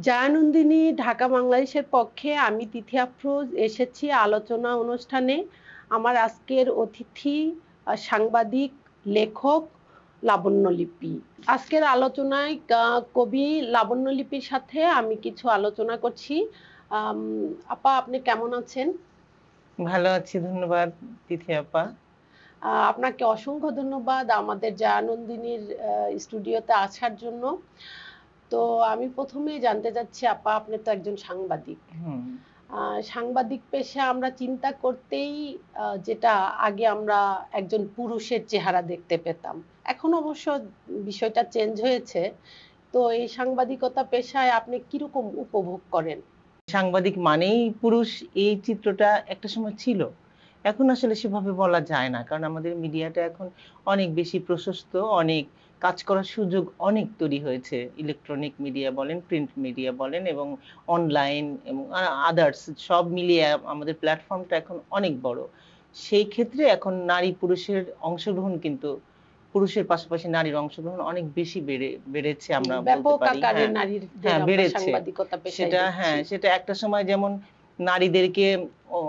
জায়ানন্দিনী ঢাকা বাংলাদেশের পক্ষে আমি তিথি আফরোজ এসেছি আলোচনা অনুষ্ঠানে। আমার আজকের অতিথি সাংবাদিক, লেখক লাবণ্যলিপি। আজকের আলোচনায় কবি লাবণ্যলিপির সাথে আমি কিছু আলোচনা করছি। আপা, আপনি কেমন আছেন? ভালো আছি, ধন্যবাদ তিথি আপা। আপনাকে অসংখ্য ধন্যবাদ আমাদের জায়ানন্দিনীর স্টুডিওতে আসার জন্য। তো আমি প্রথমেই জানতে চাচ্ছি, আপা আপনি তো একজন সাংবাদিক। সাংবাদিক পেশা আমরা চিন্তা করতেই যেটা আগে আমরা একজন পুরুষের চেহারা দেখতে পেতাম, এখন অবশ্য বিষয়টা চেঞ্জ হয়েছে। তো এই সাংবাদিকতা পেশায় আপনি কিরকম উপভোগ করেন? সাংবাদিক মানেই পুরুষ, এই চিত্রটা একটা সময় ছিল, এখন আসলে সেভাবে বলা যায় না, কারণ আমাদের মিডিয়াটা এখন অনেক বেশি প্রশস্ত, অনেক কাজ করার সুযোগ অনেক তৈরি হয়েছে। ইলেকট্রনিক মিডিয়া বলেন, প্রিন্ট মিডিয়া বলেন, এবং অনলাইন এবং আদার্স সব মিলিয়ে আমাদের প্ল্যাটফর্মটা এখন অনেক বড়। সেই ক্ষেত্রে এখন নারী পুরুষের অংশগ্রহণ কিন্তু পুরুষের পাশাপাশি নারীর অংশগ্রহণ অনেক বেশি বেড়েছে, আমরা বলতে ব্যাপক পারি। আকারে হ্যাঁ, নারীদের আমরা বেড়েছে সাংবাদিকতা পেশায় সেটা। হ্যাঁ, দেখছি। সেটা একটা সময় যেমন নারীদেরকে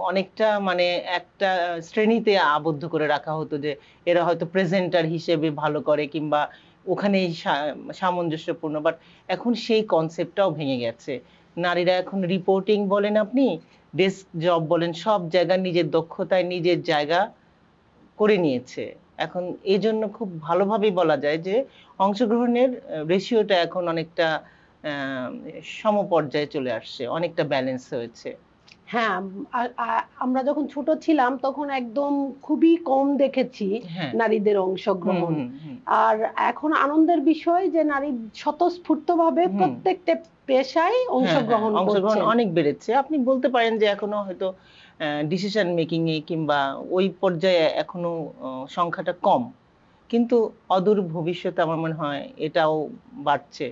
অনেকটা মানে একটা শ্রেণীতে আবদ্ধ করে রাখা হতো, যে এরা হয়তো প্রেজেন্টার হিসেবে ভালো করে কিংবা ওখানেই সামঞ্জস্যপূর্ণ। বাট এখন সেই কনসেপ্টটাও ভেঙে গেছে। নারীরা এখন রিপোর্টিং বলেন, আপনি ডেস্ক জব বলেন, সব জায়গায় নিজের দক্ষতায় নিজের জায়গা করে নিয়েছে। এখন এই জন্য খুব ভালোভাবেই বলা যায় যে অংশগ্রহণের রেশিওটা এখন অনেকটা সমপর্যায়ে চলে আসছে, অনেকটা ব্যালেন্স হয়েছে। হ্যাঁ, আমরা যখন ছোট ছিলাম তখন একদম খুবই কম দেখেছি হ্যাঁ। নারীদের অংশগ্রহণ। আর এখন আনন্দের বিষয় যে নারী স্বতঃস্ফূর্তভাবে প্রত্যেকটা পেশায় অংশগ্রহণ করছেন। অনেক বেড়েছে। আপনি বলতে পারেন যে এখনো হয়তো ডিসিশন মেকিং এ কিংবা ওই পর্যায়ে এখনো সংখ্যাটা কম, কিন্তু অদূর ভবিষ্যতে আমার মনে হয় এটাও বাড়ছে।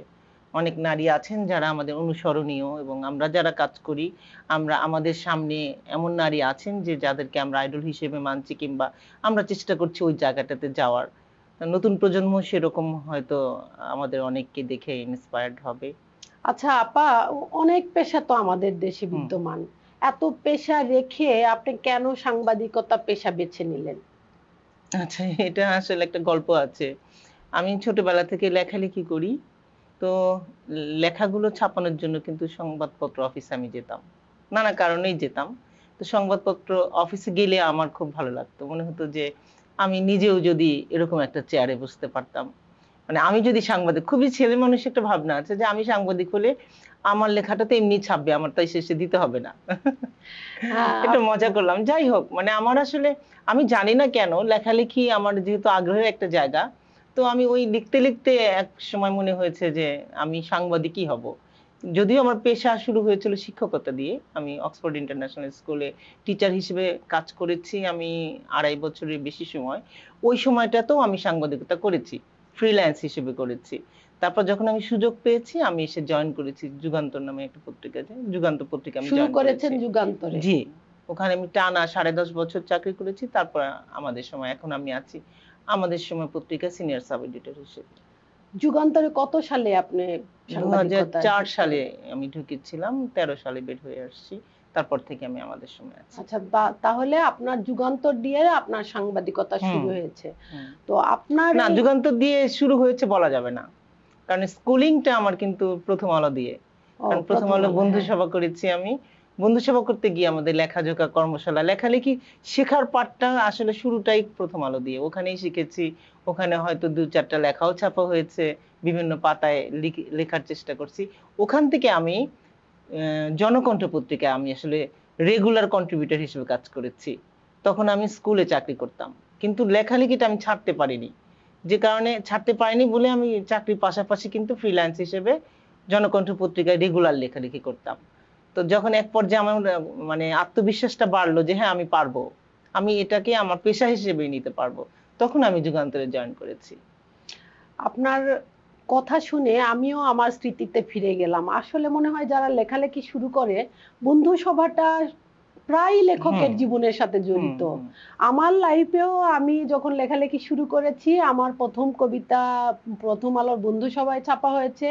অনেক নারী আছেন যারা আমাদের অনুসরণীয়, এবং আমরা যারা কাজ করি, আমরা আমাদের সামনে এমন নারী আছেন যে যাদেরকে আমরা আইডল হিসেবে মানছি, কিংবা আমরা চেষ্টা করছি ওই জায়গাটাতে যাওয়ার। নতুন প্রজন্ম সেরকম হয়তো আমাদের অনেককে দেখে ইন্সপায়ার্ড হবে। আচ্ছা আপা, অনেক পেশা তো আমাদের দেশে বিদ্যমান, এত পেশা রেখে আপনি কেন সাংবাদিকতা পেশা বেছে নিলেন? আচ্ছা, এটা আসলে একটা গল্প আছে। আমি ছোটবেলা থেকে লেখালেখি করি। তো লেখাগুলো ছাপানোর জন্য কিন্তু সংবাদপত্র অফিসে আমি যেতাম। নানা কারণেই যেতাম। তো সংবাদপত্র অফিসে গেলে আমার খুব ভালো লাগতো। মনে হতো যে আমি নিজেও যদি এরকম একটা চেয়ারে বসতে পারতাম। মানে আমি যদি সাংবাদিক, খুবই ছেলে মানুষ একটা ভাবনা আছে যে আমি সাংবাদিক হলে আমার লেখাটা তো এমনি ছাপবে, আমার তাই শেষে দিতে হবে না। একটু মজা করলাম। যাই হোক, মানে আমার আসলে আমি জানি না কেন লেখালেখি আমার যেহেতু আগ্রহের একটা জায়গা, তো আমি ওই লিখতে লিখতে এক সময় মনে হয়েছে যে আমি সাংবাদিকই হব। যদিও আমার পেশা শুরু হয়েছিল শিক্ষকতা দিয়ে। আমি অক্সফোর্ড ইন্টারন্যাশনাল স্কুলে টিচার হিসেবে কাজ করেছি আমি ২.৫ বছরের বেশি সময়। ওই সময়টাতেও আমি সাংবাদিকতা করেছি, ফ্রিল্যান্স হিসেবে করেছি। তারপর যখন আমি সুযোগ পেয়েছি আমি এসে জয়েন করেছি যুগান্তর নামে একটা পত্রিকাতে। যুগান্তর পত্রিকা আমি শুরু জয়েন করেছেন করেছি। যুগান্তরে? জি, ওখানে আমি টানা ১০.৫ বছর চাকরি করেছি। তারপর আমাদের সময় এখন আমি আছি আমাদের সময় পত্রিকা সিনিয়র সাব এডিটর হিসেবে। যুগান্তরে কত সালে আপনি সাংবাদিকতা ২০০৪ সালে আমি ঢুকেছিলাম, ১৩ সালে বের হয়ে আসছি। তারপর থেকে আমি আমাদের সময় আছি। আচ্ছা, তাহলে আপনার যুগান্তর দিয়ে আপনার সাংবাদিকতা শুরু হয়েছে। তো আপনার না, যুগান্তর দিয়ে শুরু হয়েছে বলা যাবে না, কারণ স্কুলিংটা আমার কিন্তু প্রথম আলো দিয়ে। কারণ প্রথম আলো বন্ধু সভা করেছি আমি। বন্ধু সভা করতে গিয়ে আমাদের লেখাজোকা কর্মশালা, লেখালেখি শেখার পাঠটা আসলে শুরুটাই প্রথম আলো দিয়ে, ওখানেই শিখেছি। ওখানে হয়তো ২-৪টা লেখাও ছাপা হয়েছে, বিভিন্ন পাতায় লেখার চেষ্টা করছি। ওখান থেকে আমি জনকণ্ঠ পত্রিকায় আমি আসলে রেগুলার কন্ট্রিবিউটর হিসেবে কাজ করেছি। তখন আমি স্কুলে চাকরি করতাম, কিন্তু লেখালেখিটা আমি ছাড়তে পারিনি। যে কারণে ছাড়তে পারিনি বলে আমি চাকরির পাশাপাশি কিন্তু ফ্রিল্যান্স হিসেবে জনকণ্ঠ পত্রিকায় রেগুলার লেখালেখি করতাম। তো যখন এক পর্যায়ে আমার মানে আত্মবিশ্বাসটা বাড়লো যে হ্যাঁ আমি পারবো, আমি এটাকে আমার পেশা হিসেবেই নিতে পারবো, তখন আমি যুগান্তরে জয়েন করেছি। আপনার কথা শুনে আমিও আমার স্মৃতিতে ফিরে গেলাম। আসলে মনে হয় যারা লেখালেখি শুরু করে বন্ধু সভাটা প্রায় লেখকের জীবনের সাথে জড়িত। আমার লাইফেও আমি যখন লেখালেখি শুরু করেছি, আমার প্রথম কবিতা প্রথম আলোর বন্ধু সভায় ছাপা হয়েছে।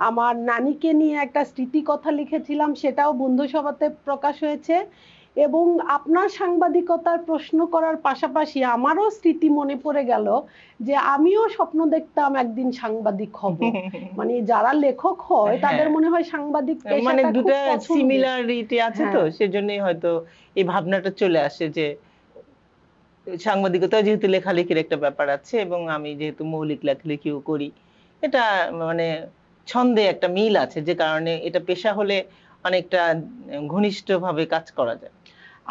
আমার নানিকে নিয়ে একটা স্মৃতি কথা লিখেছিলাম, সেটাও বন্ধু সভাতে প্রকাশ হয়েছে। এবং আপনার সাংবাদিকতার প্রশ্ন করার পাশাপাশি আমারও স্মৃতি মনে পড়ে গেল যে আমিও স্বপ্ন দেখতাম একদিন সাংবাদিক হব। মানে যারা লেখক হয় তাদের মনে হয় সাংবাদিক পেশাটা মানে খুব দুটো পছন্দের। সিমিলারিটি আছে, তো সেজন্যই হয়তো এই ভাবনাটা চলে আসে যে সাংবাদিকতা যেহেতু লেখালেখির একটা ব্যাপার আছে এবং আমি যেহেতু মৌলিক লেখালেখিও করি, এটা মানে ছন্দে একটা মিল আছে, যে কারণে এটা পেশা হলে অনেকটা ঘনিষ্ঠভাবে কাজ করা যায়।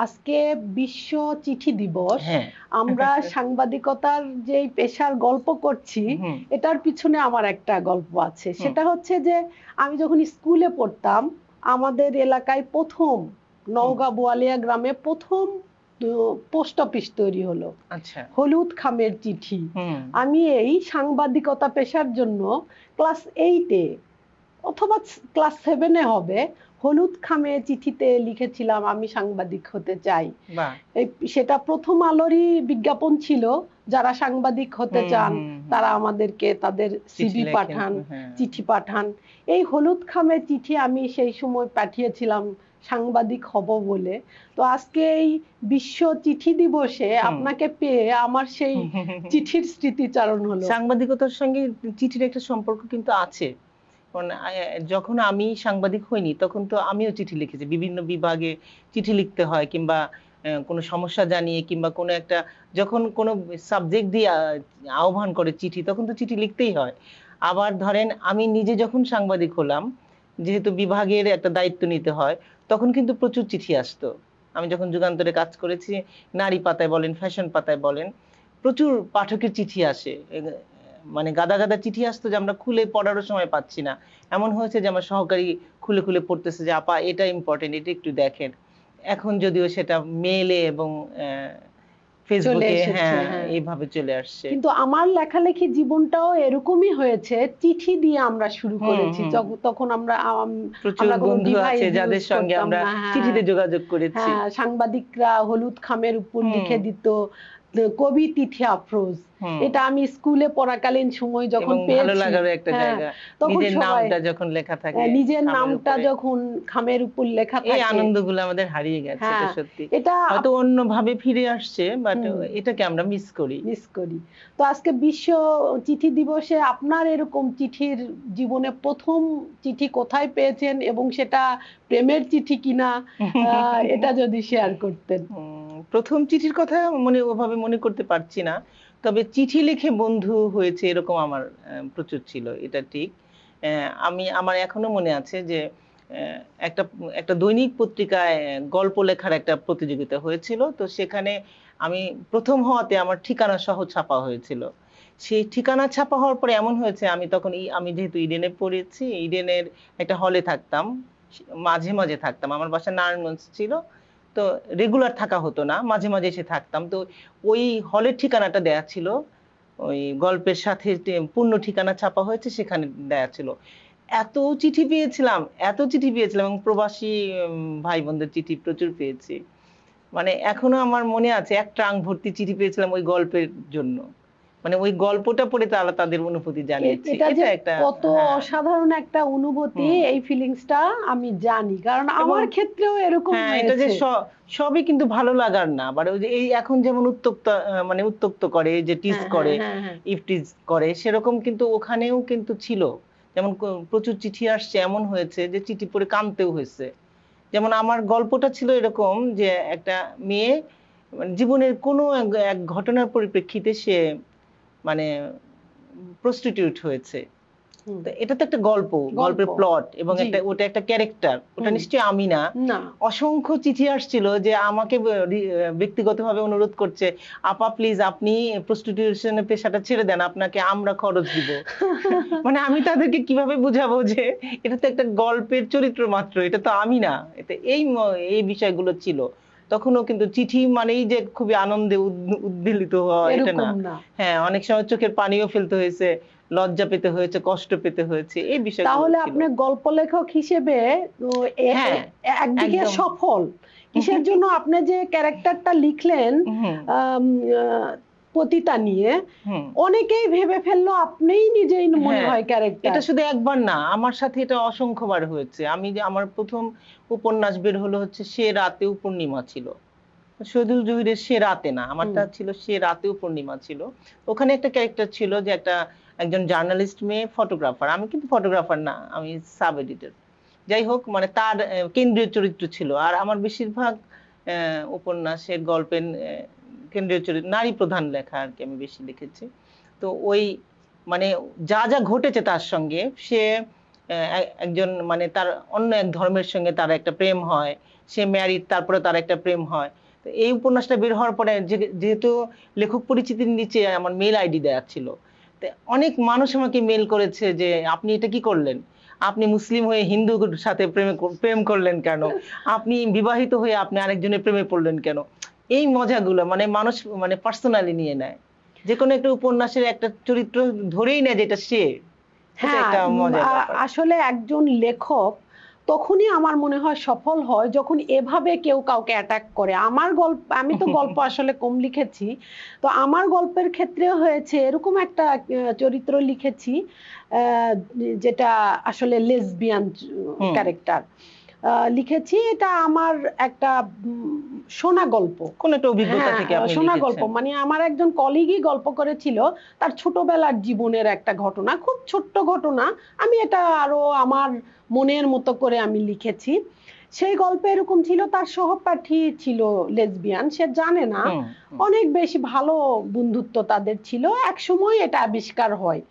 আজকে বিশ্ব চিঠি দিবস। আমরা সাংবাদিকতার যে পেশার গল্প করছি, এটার পিছনে আমার একটা গল্প আছে। সেটা হচ্ছে যে আমি যখন স্কুলে পড়তাম, আমাদের এলাকায় প্রথম নওগাঁ বোয়ালিয়া গ্রামে প্রথম পোস্ট অফিস তৈরি হলো। আচ্ছা, হলুদ খামের চিঠি। আমি এই সাংবাদিকতা পেশার জন্য ক্লাস 8-এ অথবা ক্লাস 7-এ হবে, হলুদ খামে চিঠিতে লিখেছিলাম আমি সাংবাদিক হতে চাই। সেটা প্রথম আলোরই বিজ্ঞাপন ছিল, যারা সাংবাদিক হতে চান তারা আমাদেরকে তাদের সিভি পাঠান, চিঠি পাঠান। এই হলুদ খামে চিঠি আমি সেই সময় পাঠিয়েছিলাম সাংবাদিক হব বলে। তো আজকে এই বিশ্ব চিঠি দিবসে আপনাকে পেয়ে আমার সেই চিঠির স্মৃতিচারণ হলো। সাংবাদিকতার সঙ্গে চিঠির একটা সম্পর্ক কিন্তু আছে। যখন আমি সাংবাদিক হইনি তখন তো আমিও চিঠি লিখেছি, বিভিন্ন বিভাগে চিঠি লিখতে হয়, কিংবা কোনো সমস্যা জানিয়ে, কিংবা কোনো একটা যখন কোনো সাবজেক্ট দিয়ে আহ্বান করে চিঠি, তখন তো চিঠি লিখতেই হয়। আবার ধরেন আমি নিজে যখন সাংবাদিক হলাম, যেহেতু বিভাগের একটা দায়িত্ব নিতে হয়, তখন কিন্তু প্রচুর চিঠি আসতো। আমি যখন যুগান্তরে কাজ করেছি, নারী পাতায় বলেন, ফ্যাশন পাতায় বলেন, প্রচুর পাঠকের চিঠি আসে। মানে গাদা গাদা চিঠি আসতো যে আমরা খুলে পড়ারও সময় পাচ্ছি না। এমন হয়েছে যে আমার সহকারী খুলে খুলে পড়তেছে যে আপা এটা ইম্পর্টেন্ট, এটা একটু দেখেন। এখন যদিও সেটা মেলে এবং ফেসবুকে এইভাবে চলে আসছে। কিন্তু আমার লেখালেখি জীবনটাও এরকমই হয়েছে, চিঠি দিয়ে আমরা শুরু করেছি। তখন আমরা প্রচুর বন্ধু আছে যাদের সঙ্গে আমরা চিঠিতে যোগাযোগ করেছি। সাংবাদিকরা হলুদ খামের উপর লিখে দিত কবি তিথি আফরোজ। এটা আমি স্কুলে পড়াকালীন সময় যখন পেয়েছি, নিজের নামটা যখন লেখা থাকে, নিজের নামটা যখন খামের উপর লেখা থাকে, এই আনন্দগুলো আমাদের হারিয়ে গেছে। এটা সত্যি, এটা হয়তো অন্যভাবে ফিরে আসছে, বাট এটাকে আমরা মিস করি। তো আজকে বিশ্ব চিঠি দিবসে আপনার এরকম চিঠির জীবনে প্রথম চিঠি কোথায় পেয়েছেন এবং সেটা প্রেমের চিঠি কিনা, এটা যদি শেয়ার করতেন। প্রথম চিঠির কথা ওভাবে মনে করতে পারছি না, তবে চিঠি লিখে বন্ধু হয়েছে এরকম আমার প্রচুর ছিল, এটা ঠিক। আমার এখনো মনে আছে যে একটা দৈনিক পত্রিকায় গল্প লেখার একটা প্রতিযোগিতা হয়েছিল। তো সেখানে আমি প্রথম হওয়াতে আমার ঠিকানা সহ ছাপা হয়েছিল। সেই ঠিকানা ছাপা হওয়ার পরে এমন হয়েছে, আমি যেহেতু ইডেনে পড়েছি, ইডেনের একটা হলে থাকতাম, মাঝে মাঝে থাকতাম। আমার বাসা নারায়ণগঞ্জ ছিল, তো রেগুলার থাকা হতো না, মাঝে মাঝে এসে থাকতাম। তো ওই হলের ঠিকানাটা দেয়া ছিল, ওই গল্পের সাথে পূর্ণ ঠিকানা ছাপা হয়েছে, সেখানে দেয়া ছিল। এত চিঠি পেয়েছিলাম এবং প্রবাসী ভাই বোনদের চিঠি প্রচুর পেয়েছি। মানে এখনো আমার মনে আছে এক ট্রাঙ্ক ভর্তি চিঠি পেয়েছিলাম ওই গল্পের জন্য। মানে ওই গল্পটা পড়ে তাদের অনুভূতি জানিয়েছি। এটা একটা কত অসাধারণ একটা অনুভূতি, এই ফিলিংসটা আমি জানি, কারণ আমার ক্ষেত্রেও এরকম হয়েছে। এটা যে সবই কিন্তু ভালো লাগার না, বাট ওই যে এই এখন যেমন উত্তক্ত করে, যে টিজ করে, ইফটিজ করে, সেরকম কিন্তু ওখানেও কিন্তু ছিল। যেমন প্রচুর চিঠি আসছে, এমন হয়েছে যে চিঠি পড়ে কাঁদতেও হয়েছে। যেমন আমার গল্পটা ছিল এরকম যে একটা মেয়ে জীবনের কোনো এক ঘটনার পরিপ্রেক্ষিতে সে প্রস্টিটিউট হয়েছে। এটা তো একটা গল্পের প্লট, এবং ওটা একটা ক্যারেক্টার, ওটা নিশ্চয়ই আমি না। অসংখ্য চিঠি আসছিল যে আমাকে ব্যক্তিগতভাবে অনুরোধ করছে, আপা প্লিজ আপনি প্রস্টিটিউশনের পেশাটা ছেড়ে দেন, আপনাকে আমরা খরচ দিব। মানে আমি তাদেরকে কিভাবে বুঝাবো যে এটা তো একটা গল্পের চরিত্র মাত্র, এটা তো আমি না। এটা এই বিষয়গুলো ছিল। তখনও কিন্তু চিঠি মানেই যে খুবই আনন্দে উদ্বেলিত হওয়া, এটা না। অনেক সময় চোখের পানিও ফেলতে হয়েছে, লজ্জা পেতে হয়েছে, কষ্ট পেতে হয়েছে, এই বিষয়গুলো। তাহলে আপনি গল্প লেখক হিসেবে একদিকে সফল, কিসের জন্য আপনি যে ক্যারেক্টারটা লিখলেন পতিতা নিয়ে, অনেকেই ভেবে ফেললো আপনিই নিজেই মনে হয় ক্যারেক্টার। এটা শুধু একবার না, আমার সাথে এটা অসংখ্যবার হয়েছে। আমি যে আমার প্রথম উপন্যাস বের হলো হচ্ছে সে রাতেও পূর্ণিমা ছিল, শহীদুল জহিরের সে রাতে না, আমারটা ছিল সে রাতেও পূর্ণিমা ছিল। ওখানে একটা ক্যারেক্টার ছিল যে একজন জার্নালিস্ট মেয়ে ফটোগ্রাফার, আমি কিন্তু ফটোগ্রাফার না, আমি সাব এডিটর। যাই হোক, মানে তার কেন্দ্রীয় চরিত্র ছিল। আর আমার বেশিরভাগ উপন্যাসের গল্পের কেন্দ্রীয় চরিত্র নারী প্রধান লেখা আর কি, আমি বেশি লিখেছি। তো ওই মানে যা যা ঘটেছে তার সঙ্গে, সে একজন মানে তার অন্য এক ধর্মের সঙ্গে তার একটা প্রেম হয়, সে ম্যারিড, তারপরে তার একটা প্রেম হয়। তো এই উপন্যাসটা বের হওয়ার পরে যেহেতু লেখক পরিচিতির নিচে আমার মেল আইডি দেওয়া ছিল, তো অনেক মানুষ আমাকে মেল করেছে যে আপনি এটা কি করলেন, আপনি মুসলিম হয়ে হিন্দুর সাথে প্রেম করলেন কেন, আপনি বিবাহিত হয়ে আপনি আরেকজনের প্রেমে পড়লেন কেন। এই মজাগুলো মানে মানুষ মানে পার্সোনালি নিয়ে নেয়, যে কোনো একটা উপন্যাসের একটা চরিত্র ধরেই নেয় যেটা সে। হ্যাঁ, আসলে একজন লেখক তখনই আমার মনে হয় সফল হয় যখন এভাবে কেউ কাউকে অ্যাটাক করে। আমার গল্প, আমি তো গল্প আসলে কম লিখেছি, তো আমার গল্পের ক্ষেত্রে হয়েছে এরকম একটা চরিত্র লিখেছি যেটা আসলে লেসবিয়ান ক্যারেক্টার লিখেছি। এটা আমার একটা শোনা গল্প, কোন একটা অভিজ্ঞতা থেকে আপনি শোনা লিখেছেন। গল্প, মানে আমার একজন কলিগই গল্প করেছিল তার ছোটবেলার জীবনের একটা ঘটনা, খুব ছোট্ট ঘটনা। আমি এটা আরো আমার মনের মতো করে আমি লিখেছি। সেই গল্পে এরকম ছিল, তার সহপাঠী ছিল লেসবিয়ান, সে জানে না, অনেক বেশি ভালো বন্ধুত্ব তাদের ছিল। এক সময় এটা আবিষ্কার হয়।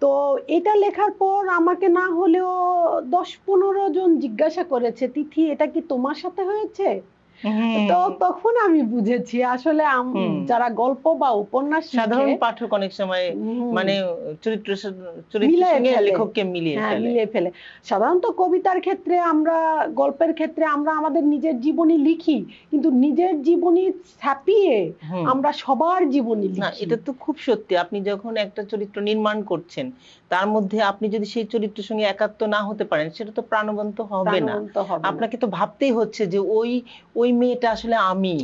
তো এটা লেখার পর আমাকে না হলেও 10-15 জন জিজ্ঞাসা করেছে, তিথি এটা কি তোমার সাথে হয়েছে? তো তখন আমি বুঝেছি আসলে যারা গল্প বা উপন্যাস সাধারণ পাঠক অনেক সময় মানে চরিত্রের সঙ্গে লেখককে মিলিয়ে ফেলে। সাধারণত কবিতার ক্ষেত্রে, আমরা গল্পের ক্ষেত্রে আমরা আমাদের নিজের জীবনী লিখি, কিন্তু নিজের জীবনী ছাপিয়ে আমরা সবার জীবনী লিখি না। এটা তো খুব সত্যি। আপনি যখন একটা চরিত্র নির্মাণ করছেন, তার মধ্যে আপনি যদি সেই চরিত্রের সঙ্গে একাত্ম না হতে পারেন, সেটা তো প্রাণবন্ত হবে না। আপনাকে তো ভাবতেই হচ্ছে যে ওই মেয়েটা আসলে আমি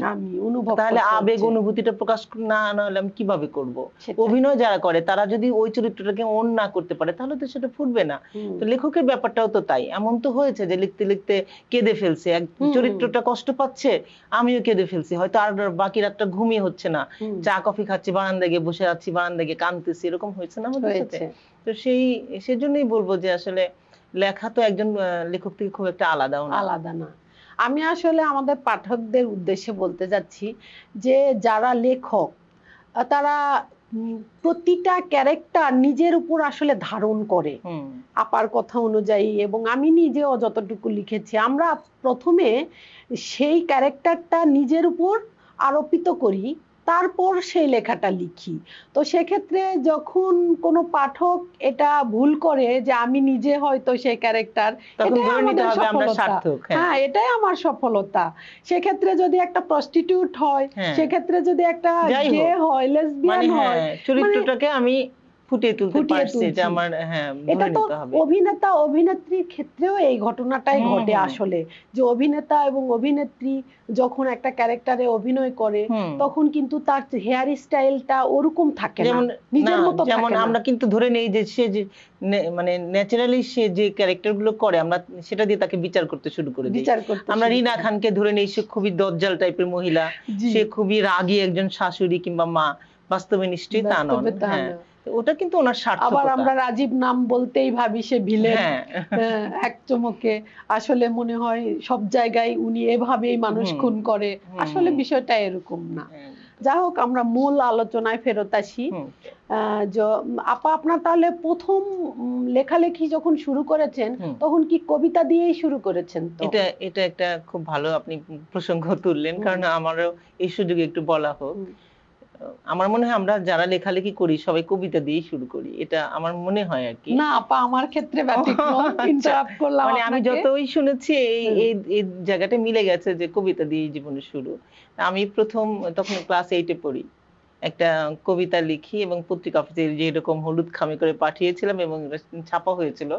অনুভব, তাহলে আবেগ অনুভূতিটা প্রকাশ না হলে আমি কিভাবে করব? অভিনয় যারা করে তারা যদি ওই চরিত্রটাকে অন না করতে পারে, তাহলে তো সেটা ফুটবে না। তো লেখকের ব্যাপারটাও তো তাই। এমন তো হয়েছে যে লিখতে লিখতে কেঁদে ফেলছে, চরিত্রটা কষ্ট পাচ্ছে, আমিও কেঁদে ফেলছি, হয়তো আর বাকি রাতটা ঘুমিয়ে হচ্ছে না, চা কফি খাচ্ছি, বারান্দায় গিয়ে বসে আছি, বারান্দায় গিয়ে কাঁদতেছি, এরকম হয়েছে না আমাদের সাথে? তো সেজন্যই বলবো যে আসলে লেখা তো একজন লেখক থেকে খুব একটা আলাদা না। আমি আসলে আমাদের পাঠকদের উদ্দেশ্যে বলতে যাচ্ছি যে যারা লেখক তারা প্রতিটা ক্যারেক্টার নিজের উপর আসলে ধারণ করে আপার কথা অনুযায়ী, এবং আমি নিজেও যতটুকু লিখেছি, আমরা প্রথমে সেই ক্যারেক্টারটা নিজের উপর আরোপিত করি, তারপর সেই লেখাটা লিখি। তো সেক্ষেত্রে যখন কোনো পাঠক এটা ভুল করে যে আমি নিজে হয়তো সেই ক্যারেক্টার, হ্যাঁ এটাই আমার সফলতা। সেক্ষেত্রে যদি একটা প্রস্টিটিউট হয়, সেক্ষেত্রে যদি একটা গে হয়, লেসবিয়ান হয়, চরিত্রটাকে আমি ফুটিয়ে তুলতে পারছি যে আমার এটা তো অভিনেতা অভিনেত্রীর ক্ষেত্রেও এই ঘটনাটাই ঘটে আসলে, যে অভিনেতা এবং অভিনেত্রী যখন একটা ক্যারেক্টারে অভিনয় করে তখন কিন্তু তার হেয়ার স্টাইলটা ওরকম থাকে না, নিজের মতো থাকে না। যেমন আমরা কিন্তু ধরে নেই যে সে যে মানে ন্যাচারালি সে যে ক্যারেক্টারগুলো করে, আমরা সেটা দিয়ে তাকে বিচার করতে শুরু করে দিই। আমরা রিনা খানকে ধরে নেই সে খুবই দজ্জাল টাইপের মহিলা, সে খুবই রাগী একজন শাশুড়ি কিংবা মা, বাস্তবে নিশ্চয়ই তা নন। ওটা কিন্তু ওনার সার্থকতা। আবার আমরা রাজীব নাম বলতেই ভাবি সে ভিলেন, এক চমকে আসলে মনে হয় সব জায়গায় উনি এভাবেই মানুষ খুন করে, আসলে বিষয়টা এরকম না। যাই হোক, আমরা মূল আলোচনায় ফেরত আসি। আপা, আপনার তাহলে প্রথম লেখালেখি যখন শুরু করেছেন তখন কি কবিতা দিয়েই শুরু করেছেন? তো এটা একটা খুব ভালো আপনি প্রসঙ্গ তুললেন, কারণ আমারও এই সুযোগে একটু বলা হোক। আমার মনে হয় আমরা যারা লেখালেখি করি সবাই কবিতা দিয়ে শুরু করি, এটা আমার মনে হয় আর কি। না আপা, আমার ক্ষেত্রে ব্যতিক্রম। ইন্টারাপ্ট করলাম, মানে আমি যতই শুনেছি এই জায়গাটা মিলে গেছে যে কবিতা দিয়ে জীবনের শুরু। আমি প্রথম তখন ক্লাস 8 এ পড়ি, একটা কবিতা লিখি এবং পত্রিকা অফিসে যেরকম হলুদ খামে করে পাঠিয়েছিলাম এবং ছাপা হয়েছিল।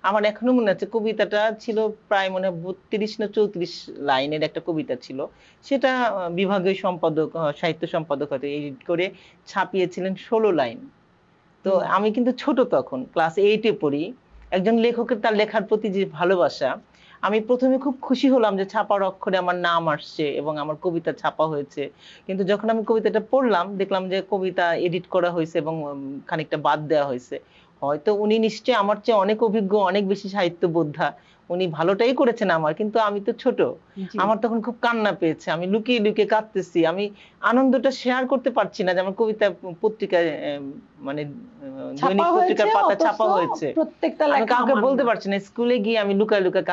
আমার এখনো মনে আছে, কবিতাটা ছিল প্রায় মনে হয় 32 না 34 লাইনের একটা কবিতা ছিল। সেটা বিভাগীয় সম্পাদক, সাহিত্য সম্পাদক হয়তো এডিট করে ছাপিয়েছিলেন 16 লাইন। তো আমি কিন্তু ছোট, তখন ক্লাস 8 এ পড়ি। একজন লেখকের তার লেখার প্রতি যে ভালোবাসা, আমি প্রথমে খুব খুশি হলাম যে ছাপার অক্ষরে আমার নাম আসছে এবং আমার কবিতা ছাপা হয়েছে। কিন্তু যখন আমি কবিতাটা পড়লাম, দেখলাম যে কবিতা এডিট করা হয়েছে এবং খানিকটা বাদ দেওয়া হয়েছে। হয়তো উনি নিশ্চয়ই আমার চেয়ে অনেক অভিজ্ঞ, অনেক বেশি সাহিত্যবোদ্ধা, উনি ভালোটাই করেছেন আমার, কিন্তু আমি তো ছোট। আমার তখন খুব কান্না পেয়েছে, আমি লুকিয়ে লুকিয়ে কাঁদতেছি। আমি আনন্দটা শেয়ার করতে পারছি না যে আমার কবিতা পত্রিকায়, মানে দৈনিক পত্রিকার পাতা ছাপা হয়েছে, আমি কাউকে বলতে পারছি না। স্কুলে গিয়ে আমি লুকায় লুকায়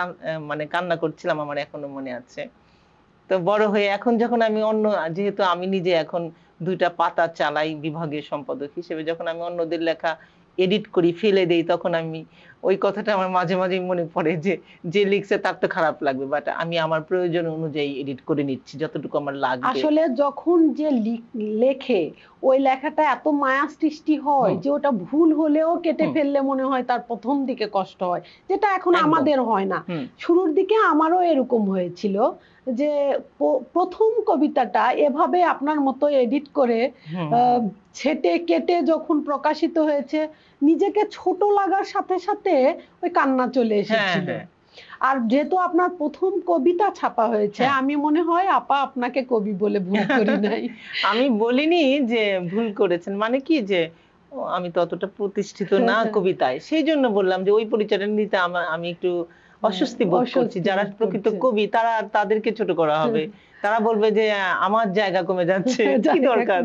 মানে কান্না করছিলাম, আমার এখনো মনে আছে। তো বড় হয়ে এখন যখন আমি যেহেতু আমি নিজে এখন 2টা পাতা চালাই বিভাগীয় সম্পাদক হিসেবে, যখন আমি অন্যদের লেখা এডিট করি, ফেলে দেই, তখন আমি ওই কথাটা আমার মাঝে মাঝে মনে পড়ে যে যে লিখছে তার তো খারাপ লাগবে, বাট আমি আমার প্রয়োজন অনুযায়ী এডিট করে নিচ্ছি যতটুকু আমার লাগবে। আসলে যখন যে লেখে, ওই লেখাটা এত মায়া সৃষ্টি হয় যে ওটা ভুল হলেও কেটে ফেললে মনে হয় তার প্রথম দিকে কষ্ট হয়, যেটা এখন আমাদের হয় না। শুরুর দিকে আমারও এরকম হয়েছিল যে প্রথম কবিতাটা এভাবে আপনার মতো এডিট করে ছেটে কেটে যখন প্রকাশিত হয়েছে, নিজেকে ছোট লাগার সাথে সাথে ওই কান্না চলে এসেছিল। আর যেহেতু আপনার প্রথম কবিতা ছাপা হয়েছে, আমি মনে হয় আপা আপনাকে কবি বলে ভুল করি নাই। আমি বলিনি যে ভুল করেছেন, মানে কি যে আমি ততটা প্রতিষ্ঠিত না কবিতায়, সেই জন্য বললাম যে ওই পরিচয়টা নিতে আমি একটু অস্বস্তি বোধ করছি। যারা প্রকৃত কবি তাদেরকে ছোট করা হবে, তারা বলবে যে আমার জায়গা কমে যাচ্ছে, কি দরকার।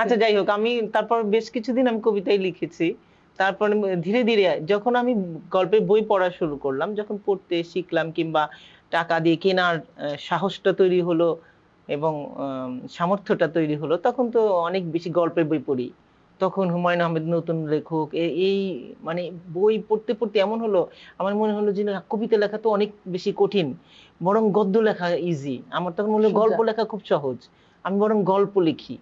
আচ্ছা যাই হোক, আমি তারপর বেশ কিছুদিন আমি কবিতাই লিখেছি। তারপর ধীরে ধীরে যখন আমি গল্পের বই পড়া শুরু করলাম, যখন পড়তে শিখলাম কিংবা টাকা দিয়ে কেনার সাহসটা তৈরি হলো এবং সামর্থ্যটা তৈরি হলো, তখন তো অনেক বেশি গল্পের বই পড়ি। তখন হুমায়ুন আহমেদ নতুন লেখক, এই মানে বই পড়তে পড়তে এমন হলো আমার মনে হলো যে কবিতা লেখা তো অনেক বেশি কঠিন, বরং গদ্য লেখা ইজি। আমার তখন মনে হলো গল্প লেখা খুব সহজ, আমি বরং গল্প লিখি।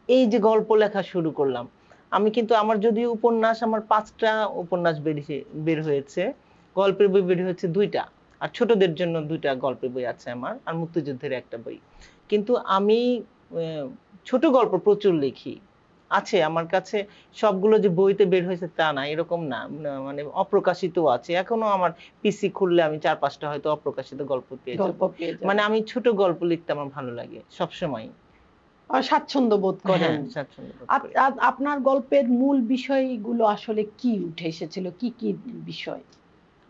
এই যে গল্প লেখা শুরু করলাম আমি, কিন্তু আমার যদিও উপন্যাস, আমার 5টা উপন্যাস বের হয়েছে, গল্পের বই বের হয়েছে 2টা, আর ছোটদের জন্য 2টা গল্পের বই আছে আমার, আর মুক্তিযুদ্ধের একটা বই। কিন্তু আমি ছোট গল্প প্রচুর লিখি, আছে আমার কাছে। সবগুলো যে বইতে বের হয়েছে তা না, এরকম না, মানে অপ্রকাশিত আছে এখনো। আমার পিসি খুললে আমি 4-5টা হয়তো অপ্রকাশিত গল্প পেয়ে যাবো। মানে আমি ছোট গল্প লিখতে আমার ভালো লাগে সবসময়, স্বাচ্ছন্দ্য বোধ করেন। আপনার গল্পের মূল বিষয়গুলো আসলে কি উঠে এসেছিল, কি কি বিষয়?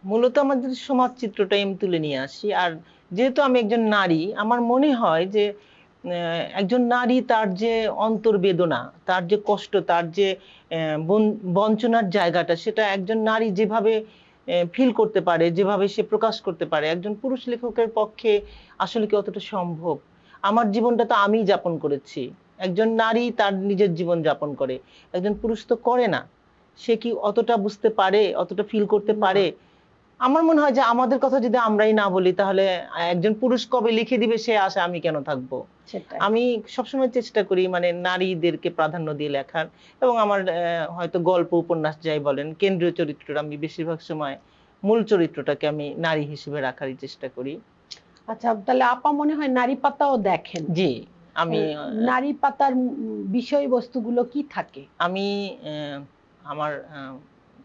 মূলত আমাদের সমাজ চিত্রটাই আমি তুলে নিয়ে আসি। আর যেহেতু আমি একজন নারী, আমার মনে হয় যে একজন নারী তার যে অন্তর্বেদনা, তার যে কষ্ট, তার যে বঞ্চনার জায়গাটা, সেটা একজন নারী যেভাবে ফিল করতে পারে, যেভাবে সে প্রকাশ করতে পারে, একজন পুরুষ লেখকের পক্ষে আসলে কি অতটা সম্ভব? আমার জীবনটা তো আমিই যাপন করেছি, একজন নারী তার নিজের জীবন যাপন করে, একজন পুরুষ তো করে না। সে কি অতটা বুঝতে পারে, অতটা ফিল করতে পারে? আমার মনে হয় যে আমাদের কথা যদি আমরাই না বলি, তাহলে একজন পুরুষ কবে লিখে দিবে সে আশা আমি কেন থাকবো। আমি সবসময় চেষ্টা করি মানে নারীদেরকে প্রাধান্য দিয়ে লেখার, এবং আমার হয়তো গল্প উপন্যাস যাই বলেন, কেন্দ্রীয় চরিত্রটা আমি বেশিরভাগ সময় মূল চরিত্রটাকে আমি নারী হিসেবে রাখারই চেষ্টা করি। আচ্ছা, তাহলে আপা মনে হয় নারী পাতাও দেখেন? জি, আমি নারী পাতার বিষয়বস্তুগুলো কি থাকে? আমি আমার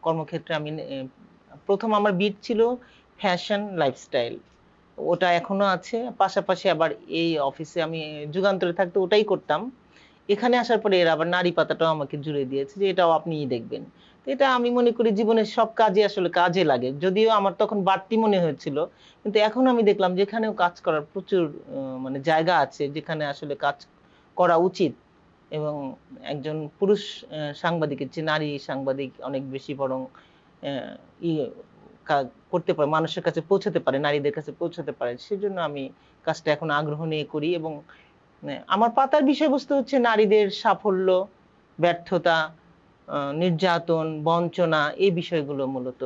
কর্মক্ষেত্রে আমি প্রথম আমার বিট ছিল ফ্যাশন লাইফস্টাইল, ওটা এখনো আছে। পাশাপাশি আবার এই অফিসে আমি যুগান্তরে থাকতে ওটাই করতাম। এখানে আসার পরে এরা আবার নারী পাতাটাও আমাকে জুড়ে দিয়েছে যে এটাও আপনিই দেখবেন। এটা আমি মনে করি জীবনের সব কাজে আসলে কাজে লাগে, যদিও আমার তখন বাড়তি মনে হয়েছিল, কিন্তু এখন আমি দেখলাম যেখানেও কাজ করার প্রচুর মানে জায়গা আছে যেখানে আসলে কাজ করা উচিত। এবং একজন পুরুষ সাংবাদিকের চেয়ে নারী সাংবাদিক অনেক বেশি বরং করতে পারে, মানুষের কাছে পৌঁছাতে পারে, নারীদের কাছে পৌঁছাতে পারে। সেজন্য আমি কাজটা এখন আগ্রহ নিয়ে করি। এবং আমার পাতার বিষয়বস্তু হচ্ছে নারীদের সাফল্য, ব্যর্থতা, নির্যাতন, বঞ্চনা, এই বিষয়গুলো মূলত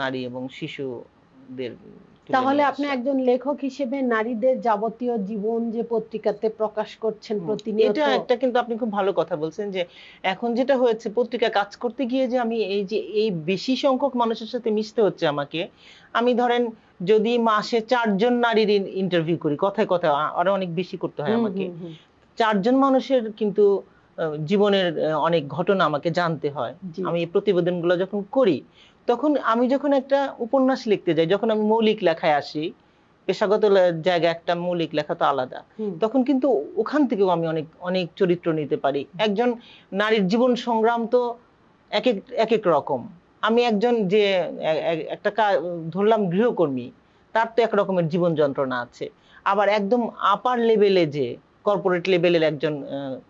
নারী এবং শিশুদের তাহলে আপনি একজন লেখক হিসেবে নারীদের যাবতীয় জীবন যে পত্রিকাতে প্রকাশ করছেন প্রতিনিয়ত, এটা একটা কিন্তু আপনি খুব ভালো কথা বলছেন যে এখন যেটা হয়েছে পত্রিকা কাজ করতে গিয়ে যে আমি এই বেশি সংখ্যক মানুষের সাথে মিশতে হচ্ছে আমাকে। আমি ধরেন যদি মাসে 4 জন নারীর ইন্টারভিউ করি, কথায় কথায় আরো অনেক বেশি করতে হয় আমাকে। 4 জন মানুষের কিন্তু জীবনের অনেক ঘটনা আমাকে জানতে হয়। আমি এই প্রতিবেদনগুলো যখন করি, তখন আমি যখন একটা উপন্যাস লিখতে যাই, যখন আমি মৌলিক লেখায় আসি, পেশাগত জায়গায় একটা মৌলিক লেখা তো আলাদা, তখন কিন্তু ওখান থেকেও আমি অনেক অনেক চরিত্র নিতে পারি। একজন নারীর জীবন সংগ্রাম তো এক এক রকম। আমি একজন যে একটা ধরলাম গৃহকর্মী, তার তো এক রকমের জীবন যন্ত্রণা আছে। আবার একদম আপার লেভেলে যে কর্পোরেট লেভেলের একজন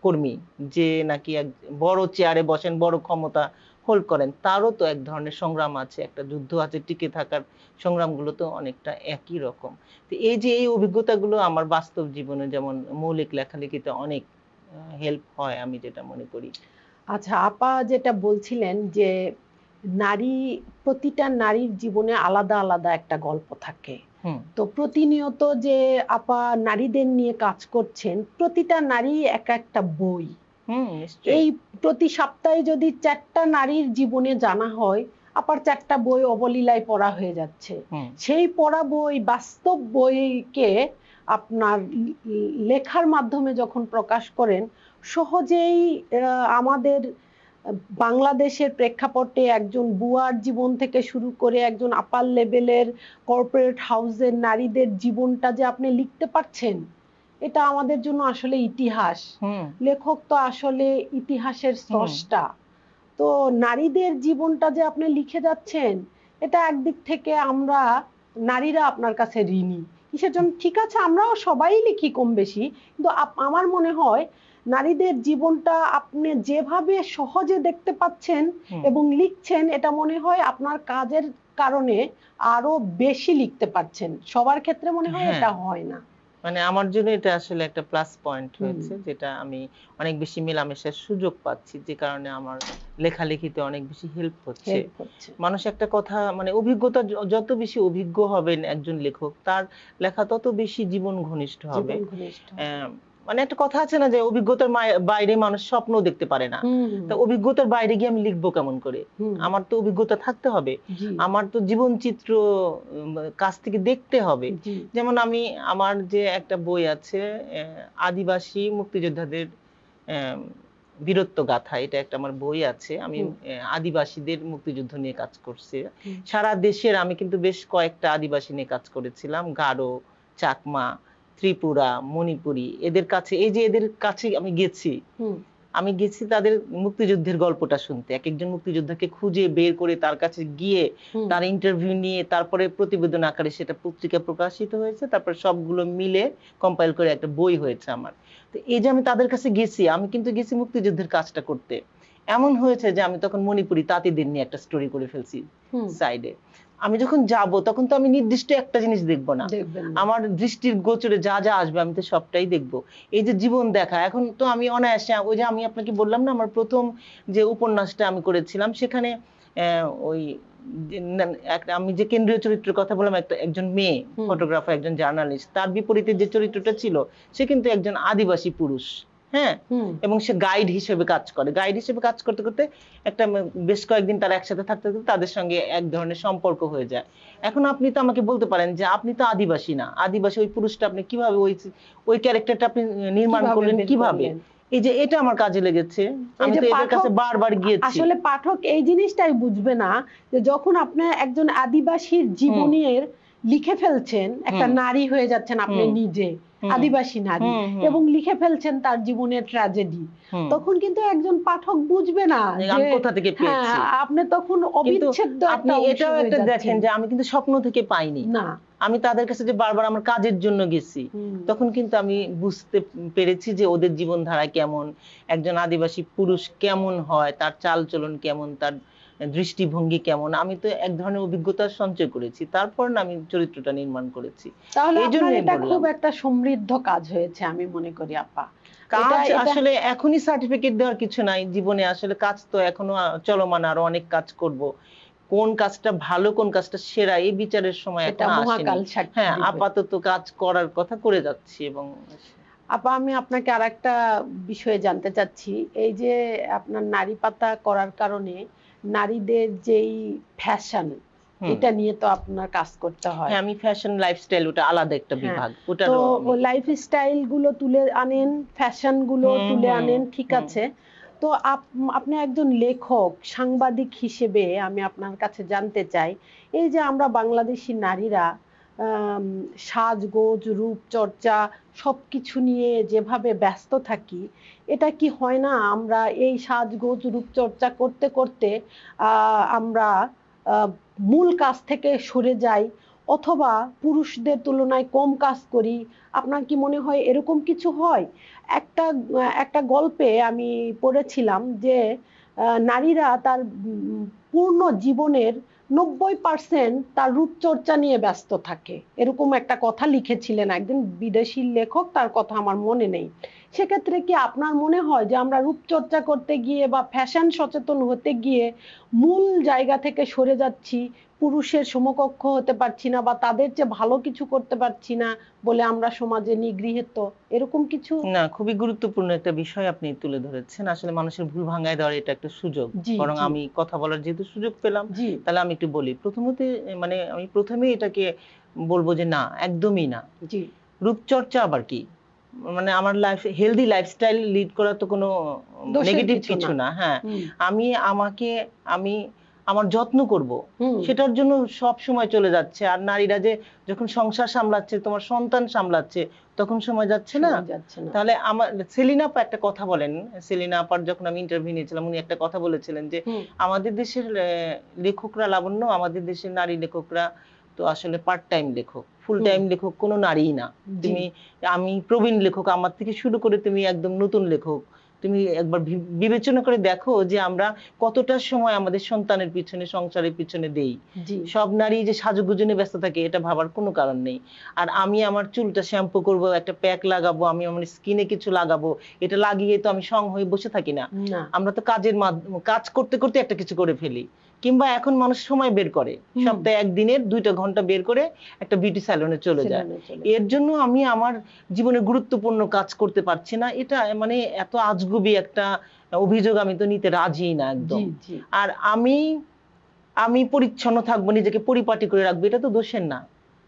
কর্মী, যে নাকি এক বড় চেয়ারে বসেন, বড় ক্ষমতা হোল্ড করেন, তারও তো এক ধরনের সংগ্রাম আছে, একটা যুদ্ধ আছে, টিকে থাকার সংগ্রামগুলো তো অনেকটা একই রকম। তো এই যে এই অভিজ্ঞতাগুলো আমার বাস্তব জীবনে যেমন মৌলিক লেখালেখিতে অনেক হেল্প হয়, আমি যেটা মনে করি। আচ্ছা আপা, যেটা বলছিলেন যে প্রতিটা নারীর জীবনে আলাদা আলাদা একটা গল্প থাকে, তো প্রতিনিয়ত যে আপা নারীদের নিয়ে কাজ করছেন, প্রতিটা নারী এক একটা বই, এই প্রতি সপ্তাহে যদি 4টা নারীর জীবনে জানা হয়, আপার 4টা বই অবলীলায় পড়া হয়ে যাচ্ছে। সেই পড়া বই, বাস্তব বইকে আপনার লেখার মাধ্যমে যখন প্রকাশ করেন, সহজেই আমাদের বাংলাদেশের প্রেক্ষাপটে একজন বুয়ার জীবন থেকে শুরু করে একজন আপার লেভেলের কর্পোরেট হাউসের নারীদের জীবনটা যে আপনি লিখতে পারছেন, এটা আমাদের জন্য আসলে ইতিহাস। লেখক তো আসলে ইতিহাসের স্রষ্টা। তো নারীদের জীবনটা যে আপনি লিখে যাচ্ছেন, এটা একদিক থেকে আমরা নারীরা আপনার কাছে ঋণী। কিসের জন্য? ঠিক আছে, আমরাও সবাই লিখি কম বেশি, কিন্তু আমার মনে হয় নারীদের জীবনটা আপনি যেভাবে সহজে দেখতে পাচ্ছেন এবং লিখছেন, এটা মনে হয় আপনার কাজের কারণে আরো বেশি লিখতে পারছেন। সবার ক্ষেত্রে মনে হয় এটা হয় না। মানে আমার জন্য এটা আসলে একটা প্লাস পয়েন্ট হয়েছে, যেটা আমি অনেক বেশি মেলামেশার সুযোগ পাচ্ছি, যে কারণে আমার লেখালেখিতে অনেক বেশি হেল্প হচ্ছে। মানুষ একটা কথা, মানে অভিজ্ঞতা, যত বেশি অভিজ্ঞ হবেন একজন লেখক, তার লেখা তত বেশি জীবন ঘনিষ্ঠ হবে। মানে একটা কথা আছে না যে অভিজ্ঞতার বাইরে মানুষ স্বপ্ন দেখতে পারে না। তো অভিজ্ঞতার বাইরে গিয়ে আমি লিখবো কেমন করে? আমার তো অভিজ্ঞতা থাকতে হবে, আমার তো জীবন চিত্র কাছ থেকে দেখতে হবে। যেমন আমি, আমার যে একটা বই আছে আদিবাসী মুক্তিযোদ্ধাদের বীরত্ব গাথা, এটা একটা আমার বই আছে। আমি আদিবাসীদের মুক্তিযুদ্ধ নিয়ে কাজ করছি সারা দেশের। আমি কিন্তু বেশ কয়েকটা আদিবাসী নিয়ে কাজ করেছিলাম, গারো, চাকমা, ত্রিপুরা, মণিপুরী। এদের কাছে, এই যে এদের কাছে আমি গেছি তাদের মুক্তিযুদ্ধের গল্পটা শুনতে, এক একজন মুক্তিযোদ্ধাকে খুঁজে বের করে তার কাছে গিয়ে তার ইন্টারভিউ নিয়ে তারপরে প্রতিবেদন আকারে সেটা পত্রিকা প্রকাশিত হয়েছে, তারপর সবগুলো মিলে কম্পাইল করে একটা বই হয়েছে আমার। তো এই যে আমি তাদের কাছে গেছি, আমি কিন্তু গেছি মুক্তিযুদ্ধের কাজটা করতে। এমন হয়েছে যে আমি তখন মণিপুরি তাঁতিদের নিয়ে একটা স্টোরি করে ফেলছি সাইডে। আমি যখন যাব তখন তো আমি নির্দিষ্ট একটা জিনিস দেখবো না, আমার দৃষ্টির গোচরে যা যা আসবে আমি তো সবটাই দেখবো। এই যে জীবন দেখা, এখন তো আমি অনায়াসে, ওই যে আমি আপনাকে বললাম না আমার প্রথম যে উপন্যাসটা আমি করেছিলাম, সেখানে ওই আমি যে কেন্দ্রীয় চরিত্রের কথা বললাম, একজন মেয়ে ফটোগ্রাফার, একজন জার্নালিস্ট, তার বিপরীতে যে চরিত্রটা ছিল সে কিন্তু একজন আদিবাসী পুরুষ। হ্যাঁ, এবং সে গাইড হিসেবে কাজ করে। গাইড হিসেবে কাজ করতে করতে একটা বেশ কয়েকদিন তারা একসাথে থাকতে থাকতে তাদের সঙ্গে এক ধরনের সম্পর্ক হয়ে যায়। এখন আপনি তো আমাকে বলতে পারেন যে আপনি তো আদিবাসী না, আদিবাসী ওই পুরুষটা আপনি কিভাবে ওই ক্যারেক্টারটা আপনি নির্মাণ করলেন কিভাবে? এই যে এটা আমার কাজে লেগেছে, আমি তো এদের কাছে বারবার গিয়েছি। আসলে পাঠক এই জিনিসটাই বুঝবে না যে যখন আপনি একজন আদিবাসীর জীবনের লিখে ফেলছেন, একটা নারী হয়ে যাচ্ছেন আপনি নিজে, আদিবাসী নারী, এবং লিখে ফেলছেন তার জীবনের ট্র্যাজেডি, তখন কিন্তু একজন পাঠক বুঝবে না যে কোথা থেকে পেয়েছি। আপনি তখন অবিচ্ছেদ্য আপনি এটাও একটা দেখেন যে আমি কিন্তু স্বপ্ন থেকে পাইনি না, আমি তাদের কাছে যে বারবার আমার কাজের জন্য গেছি, তখন কিন্তু আমি বুঝতে পেরেছি যে ওদের জীবনধারা কেমন, একজন আদিবাসী পুরুষ কেমন হয়, তার চালচলন কেমন, তার দৃষ্টিভঙ্গি কেমন। আমি তো এক ধরনের অভিজ্ঞতা সঞ্চয় করেছি, তারপর না আমি চরিত্রটা নির্মাণ করেছি। তাহলে আপনার এটা খুব একটা সমৃদ্ধ কাজ হয়েছে আমি মনে করি আপা। কাজ আসলে এখনই সার্টিফিকেট দেওয়ার কিছু নাই জীবনে, আসলে কাজ তো এখনো চলমান, আরো অনেক কাজ করব। কোন কাজটা ভালো কোন কাজটা সেরা এই বিচারের সময় এটা এখন মহাকাল আসেনি। সাক্ষী হ্যাঁ, দিবে। আপাতত কাজ করার কথা করে যাচ্ছি। এবং আপা আমি আপনাকে আরেকটা বিষয়ে জানতে চাচ্ছি, এই যে আপনার নারী পাতা করার কারণে নারীদের যেই ফ্যাশন, এটা নিয়ে তো আপনার কাজ করতে হয়। হ্যাঁ, আমি ফ্যাশন লাইফস্টাইল, ওটা আলাদা একটা বিভাগ। তো লাইফস্টাইল গুলো তুলে আনেন, ফ্যাশন গুলো তুলে আনেন, ঠিক আছে। তো আপনি একজন লেখক, সাংবাদিক হিসেবে আমি আপনার কাছে জানতে চাই, এই যে আমরা বাংলাদেশি নারীরা সাজগোজ, রূপচর্চা সবকিছু নিয়ে যেভাবে ব্যস্ত থাকি, এটা কি হয় না আমরা এই সাজগোজ রূপচর্চা করতে করতে আমরা মূল কাজ থেকে সরে যাই, অথবা পুরুষদের তুলনায় কম কাজ করি? আপনার কি মনে হয় এরকম কিছু হয়? একটা গল্পে আমি পড়েছিলাম যে নারীরা তার পূর্ণ জীবনের 90% তার রূপচর্চা নিয়ে ব্যস্ত থাকে, এরকম একটা কথা লিখেছিলেন একজন বিদেশি লেখক, তার কথা আমার মনে নেই। সেক্ষেত্রে কি আপনার মনে হয় যে আমরা রূপচর্চা করতে গিয়ে বা ফ্যাশন সচেতন হতে গিয়ে মূল জায়গা থেকে সরে যাচ্ছি, পুরুষের সমকক্ষ হতে পারছি না, বা তাদের চেয়ে ভালো কিছু করতে পারছি না বলে আমরা সমাজে নিগৃহীত, এরকম কিছু? না, খুবই গুরুত্বপূর্ণ একটা বিষয় আপনি তুলে ধরেছেন। আসলে মানুষের ভুল ভাঙায় দেওয়ার এটা একটা সুযোগ। বরং আমি কথা বলার যেহেতু সুযোগ পেলাম, তাহলে আমি একটু বলি। প্রথমত আমি প্রথমেই এটাকে বলবো যে না, একদমই না। রূপচর্চা আবার কি? আমার হেলদি লাইফস্টাইল লিড করা তো কোনো নেগেটিভ কিছু না। হ্যাঁ, আমি আমার যত্ন করব, সেটার জন্য সব সময় চলে যাচ্ছে। আর নারীরা যে যখন সংসার সামলাচ্ছে, তোমার সন্তান সামলাচ্ছে, তখন সময় যাচ্ছে না। তাহলে আমার সেলিনা আপা একটা কথা বলেন, সেলিনা আপার যখন আমি ইন্টারভিউ নিয়েছিলাম, উনি একটা কথা বলেছিলেন যে আমাদের দেশের লেখকরা, লাবণ্য, আমাদের দেশের নারী লেখকরা তো আসলে পার্ট টাইম লেখক, ফুল টাইম লেখক কোনো নারী না। আমি প্রবীণ লেখক, আমার থেকে শুরু করে তুমি একদম নতুন লেখক, তুমি একবার বিবেচনা করে দেখো যে আমরা কতটা সময় আমাদের সন্তানের পিছনে, সংসারের পিছনে দেই। সব নারী যে সাজুগুজনে ব্যস্ত থাকে এটা ভাবার কোনো কারণ নেই। আর আমি আমার চুলটা শ্যাম্পু করব, একটা প্যাক লাগাবো, আমি আমার স্কিনে কিছু লাগাবো, এটা লাগিয়ে তো আমি সং হয়ে বসে থাকি না। আমরা তো কাজ করতে করতে একটা কিছু করে ফেলি। কিংবা এখন মানুষ সময় বের করে, সপ্তাহে একদিনের 2টা ঘন্টা বের করে একটা বিউটি স্যালনে চলে যায়। এর জন্য আমি আমার জীবনে গুরুত্বপূর্ণ কাজ করতে পারছি না, এটা এত আজগুবি একটা অভিযোগ আমি তো নিতে রাজি না একদম। আর আমি পরিচ্ছন্ন থাকবো, নিজেকে পরিপাটি করে রাখবো, এটা তো দোষের না।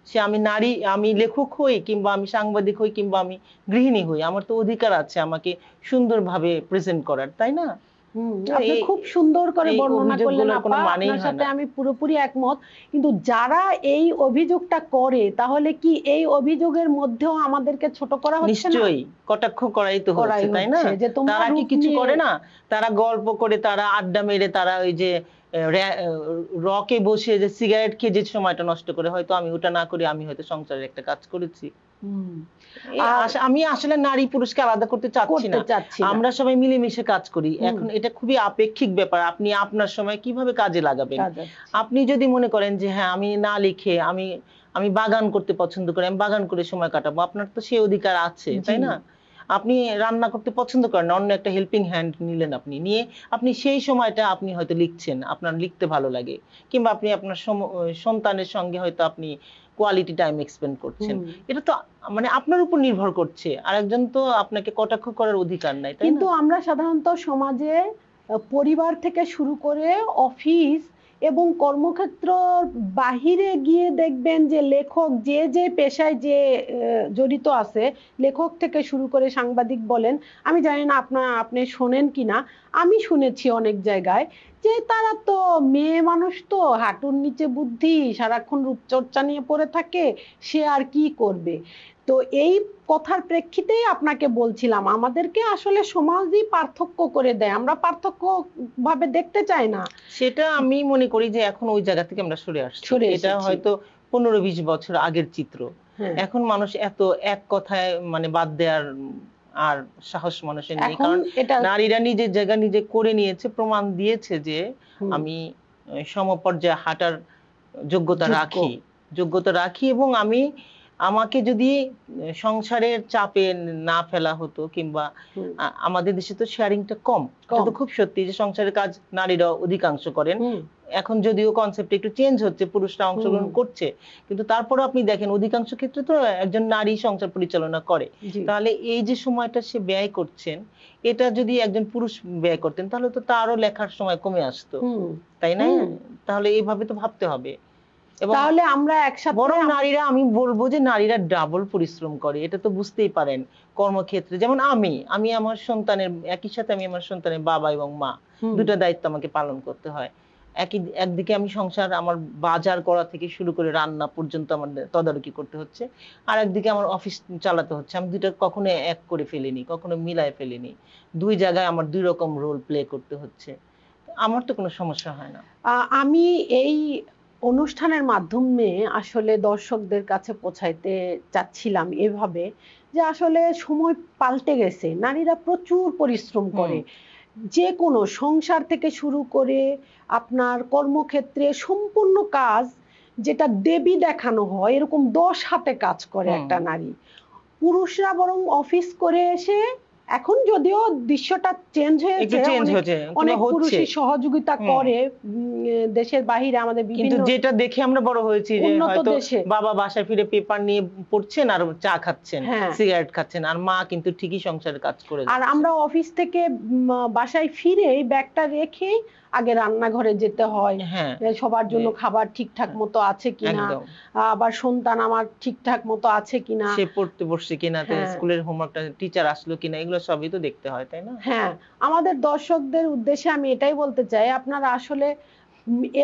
সে আমি নারী, আমি লেখক হই, কিংবা আমি সাংবাদিক হই, কিংবা আমি গৃহিণী হই, আমার তো অধিকার আছে আমাকে সুন্দরভাবে প্রেজেন্ট করার, তাই না? আপনি খুব সুন্দর করে বর্ণনা করলেন আপা, আপনার সাথে আমি পুরোপুরি একমত। কিন্তু যারা এই অভিযোগটা করে, তাহলে কি এই অভিযোগের মধ্যেও আমাদেরকে ছোট করা হচ্ছে না? নিশ্চয়ই কটাক্ষ করাই তো হচ্ছে, তাই না? তারা কি কিছু করে না? তারা গল্প করে, তারা আড্ডা মেরে, তারা ওই যে রকে বসে যে সিগারেট খেয়ে যে সময়টা নষ্ট করে, হয়তো আমি ওটা না করি, আমি হয়তো সংসারের একটা কাজ করেছি। আমি আসলে নারী পুরুষকে আলাদা করতে চাচ্ছি না, আমরা সবাই মিলেমিশে কাজ করি। এখন এটা খুবই আপেক্ষিক ব্যাপার, আপনি আপনার সময় কিভাবে কাজে লাগাবেন। আপনি যদি মনে করেন যে হ্যাঁ, আমি না লিখে আমি বাগান করতে পছন্দ করি, আমি বাগান করে সময় কাটাবো, আপনার তো সেই অধিকার আছে, তাই না? আপনি রান্না করতে পছন্দ করেন, অন্য একটা হেল্পিং হ্যান্ড নিলেন, নিয়ে আপনি সেই সময়টা আপনি হয়তো লিখছেন, আপনার লিখতে ভালো লাগে, কিংবা আপনি আপনার সন্তানের সঙ্গে হয়তো আপনি কোয়ালিটি টাইম এক্সপেন্ড করছেন। এটা তো আপনার উপর নির্ভর করছে, আর একজন তো আপনাকে কটাক্ষ করার অধিকার নাই, তাই না? কিন্তু আমরা সাধারণত সমাজে পরিবার থেকে শুরু করে অফিস এবং কর্মক্ষেত্র বাহিরে গিয়ে দেখবেন যে লেখক যে পেশায় যে জড়িত আছে, লেখক থেকে শুরু করে সাংবাদিক বলেন, আমি জানি না আপনি শোনেন কিনা, আমি শুনেছি অনেক জায়গায় যে তারা তো মেয়ে মানুষ, তো হাঁটুর নিচে বুদ্ধি, সারাক্ষণ রূপচর্চা নিয়ে পড়ে থাকে, সে আর কি করবে। তো এই কথার প্রেক্ষিতেই আপনাকে বলছিলাম, আমাদেরকে আসলে সমাজই পার্থক্য করে দেয়, আমরা পার্থক্য ভাবে দেখতে চাই না। সেটা আমি মনে করি যে এখন ওই জায়গা থেকে আমরা সরে আসছি। এটা হয়তো 15-20 বছর আগের চিত্র। এখন মানুষ এত এক কথায় বাদ দেওয়ার আর সাহস মানুষের নেই, কারণ নারীরা নিজের জায়গা নিজে করে নিয়েছে, প্রমাণ দিয়েছে যে আমি সমপর্যায়ে হাঁটার যোগ্যতা রাখি, এবং আমাকে যদি সংসারের চাপে না ফেলা হতো, কিংবা আমাদের দেশে তো শেয়ারিংটা কম, এটা তো খুব সত্যি যে সংসারের কাজ নারীরা অধিকাংশ করেন। এখন যদিও কনসেপ্ট একটু চেঞ্জ হচ্ছে, পুরুষরা অংশগ্রহণ করছে, কিন্তু তারপরে আপনি দেখেন অধিকাংশ ক্ষেত্রে তো একজন নারী সংসার পরিচালনা করে। তাহলে এই যে সময়টা সে ব্যয় করছেন, এটা যদি একজন পুরুষ ব্যয় করতেন তাহলে তো তারও লেখার সময় কমে আসতো, তাই না? তাহলে এইভাবে তো ভাবতে হবে। তাহলে আমরা একসাথে, বরং নারীরা, আমি বলবো যে নারীরা ডাবল পরিশ্রম করে, এটা তো বুঝতেই পারেন কর্মক্ষেত্রে। যেমন আমি আমার সন্তানের, একই সাথে আমি আমার সন্তানের বাবা এবং মা, দুটো দায়িত্ব আমাকে পালন করতে হয়। একদিকে আমি সংসার, আমার বাজার করা থেকে শুরু করে রান্না পর্যন্ত আমার তদারকি করতে হচ্ছে, আর একদিকে আমার অফিস চালাতে হচ্ছে। আমি দুটো কখনো এক করে ফেলিনি, কখনো মিলায় ফেলিনি, দুই জায়গায় আমার দুই রকম রোল প্লে করতে হচ্ছে। আমার তো কোনো সমস্যা হয় না। আমি এই অনুষ্ঠানের মাধ্যমে আসলে দর্শকদের কাছে পৌঁছাইতে চাচ্ছিলাম এভাবে যে আসলে সময় পাল্টে গেছে, নারীরা প্রচুর পরিশ্রম করে, যে কোনো সংসার থেকে শুরু করে আপনার কর্মক্ষেত্রে সম্পূর্ণ কাজ, যেটা দেবী দেখানো হয় এরকম 10 হাতে কাজ করে একটা নারী। পুরুষরা বরং অফিস করে এসে, এখন যদিও দৃশ্যটা চেঞ্জ হয়েছে, অনেক পুরুষই সহযোগিতা করে দেশের বাহিরে, আমাদের বিভিন্ন, কিন্তু যেটা দেখে আমরা বড় হয়েছি যে হয়তো বাবা বাসায় ফিরে পেপার নিয়ে পড়ছেন আর চা খাচ্ছেন, সিগারেট খাচ্ছেন, আর মা কিন্তু ঠিকই সংসারের কাজ করে। আর আমরা অফিস থেকে বাসায় ফিরে ব্যাগটা রেখে আগে রান্নাঘরে যেতে হয়, সবার জন্য খাবার ঠিকঠাক মতো আছে কিনা, আবার সন্তান আমার ঠিকঠাক মতো আছে কিনা, সে পড়তে বসছে কিনা, স্কুলের হোমওয়ার্কটা টিচার আসলো কিনা, এগুলো সবই তো দেখতে হয়, তাই না? হ্যাঁ, আমাদের দর্শকদের উদ্দেশ্যে আমি এটাই বলতে চাই, আপনারা আসলে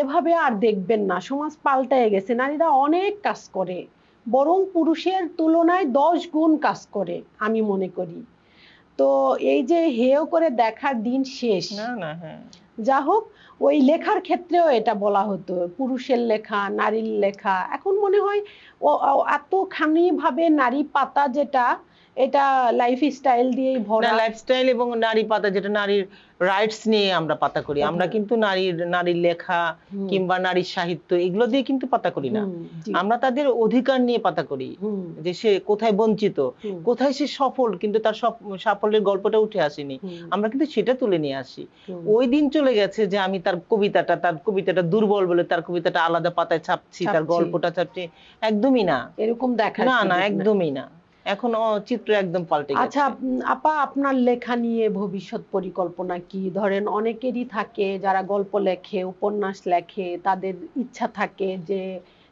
এভাবে আর দেখবেন না। সমাজ পাল্টায় গেছে, নারীরা অনেক কাজ করে, বরং পুরুষের তুলনায় 10 গুণ কাজ করে আমি মনে করি। তো এই যে হেয় করে দেখার দিন শেষ। না, যা হোক, ওই লেখার ক্ষেত্রেও এটা বলা হতো, পুরুষের লেখা, নারীর লেখা। এখন মনে হয় এতখানি ভাবে নারী পাতা, যেটা এটা লাইফস্টাইল দিয়েই ভরা। লাইফস্টাইল এবং নারী পাতা, যেটা নারীর রাইটস নিয়ে আমরা পাতা করি। আমরা কিন্তু নারীর লেখা কিংবা নারীর সাহিত্য এগুলো দিয়ে কিন্তু পাতা করি না, আমরা তাদের অধিকার নিয়ে পাতা করি, যে সে কোথায় বঞ্চিত, কোথায় সে সফল, কিন্তু তার সাফল্যের গল্পটা উঠে আসেনি, আমরা কিন্তু সেটা তুলে নিয়ে আসি। ওই দিন চলে গেছে যে আমি তার কবিতাটা দুর্বল বলে তার কবিতাটা আলাদা পাতায় ছাপছি, তার গল্পটা ছাপছি, একদমই না, এরকম দেখা না, একদমই না। এখন চিত্র একদম পাল্টে গেছে। আচ্ছা আপা, আপনার লেখা নিয়ে ভবিষ্যৎ পরিকল্পনা কি? ধরেন অনেকেরই থাকে যারা গল্প লেখে, উপন্যাস লেখে, তাদের ইচ্ছা থাকে যে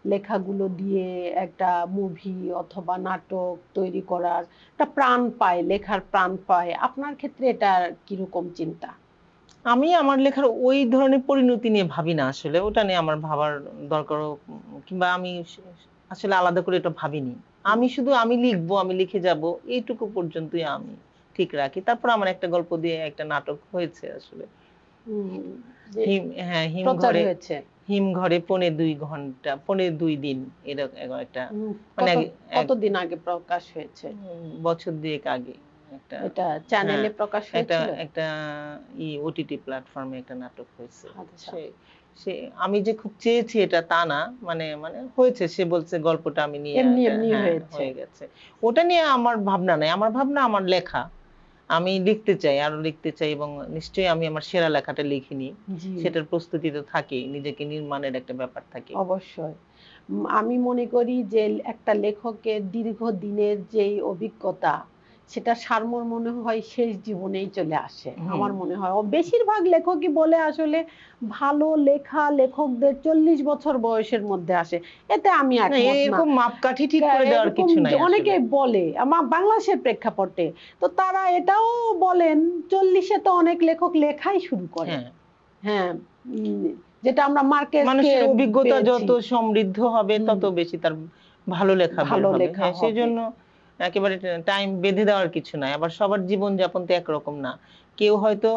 লেখাগুলো দিয়ে একটা মুভি অথবা নাটক তৈরি করার একটা প্রাণ পায়, লেখার প্রাণ পায়। আপনার ক্ষেত্রে এটা কিরকম চিন্তা? আমি আমার লেখার ওই ধরনের পরিণতি নিয়ে ভাবি না আসলে, ওটা নিয়ে আমার ভাবার দরকার, কিংবা আমি আসলে আলাদা করে এটা ভাবিনি। আমি শুধু আমি লিখবো, আমি লিখে যাব, এইটুকু পর্যন্তই আমি ঠিক রাখি। তারপর আমার একটা গল্প দিয়ে একটা নাটক হয়েছে আসলে, হিমঘরে 2.5 ঘন্টা 2.5 দিন, এরকম একটা, মানে কতদিন আগে প্রকাশ হয়েছে? বছর 2 আগে এটা চ্যানেলে প্রকাশ হয়েছিল, একটা ওটিটি প্ল্যাটফর্মে একটা নাটক হয়েছে। সে আমি যে খুব চেয়েছি এটা তা না, মানে হয়েছে, সে বলছে গল্পটা আমি নিয়ে হয়ে গেছে। ওটা নিয়ে আমার ভাবনা নাই, আমার ভাবনা আমার লেখা, আমি লিখতে চাই, আরো লিখতে চাই, এবং নিশ্চয়ই আমি আমার সেরা লেখাটা লিখিনি, সেটার প্রস্তুতি তো থাকে, নিজেকে নির্মাণের একটা ব্যাপার থাকে। অবশ্যই আমি মনে করি যে একটা লেখকের দীর্ঘদিনের যেই অভিজ্ঞতা, সেটা সারমর্ম মনে হয় শেষ জীবনেই চলে আসে। আমার মনে হয় বেশিরভাগ লেখকই বলে আসলে ভালো লেখা লেখকদের 40 বছর বয়সের মধ্যে আসে। এতে আমি একমত না, এরকম মাপকাঠি ঠিক করে দেওয়ার কিছু নাই। অনেকেই বলে আমার বাংলাদেশের প্রেক্ষাপটে, তো তারা এটাও বলেন 40-এ তো অনেক লেখক লেখাই শুরু করে। হ্যাঁ, যেটা আমরা মানুষের অভিজ্ঞতা যত সমৃদ্ধ হবে তত বেশি তার ভালো লেখা হবে। সেই জন্য একেবারে টাইম বেঁধে দেওয়ার কিছু নাই। আবার সবার জীবন যাপন তো একরকম না, কেউ হয়তো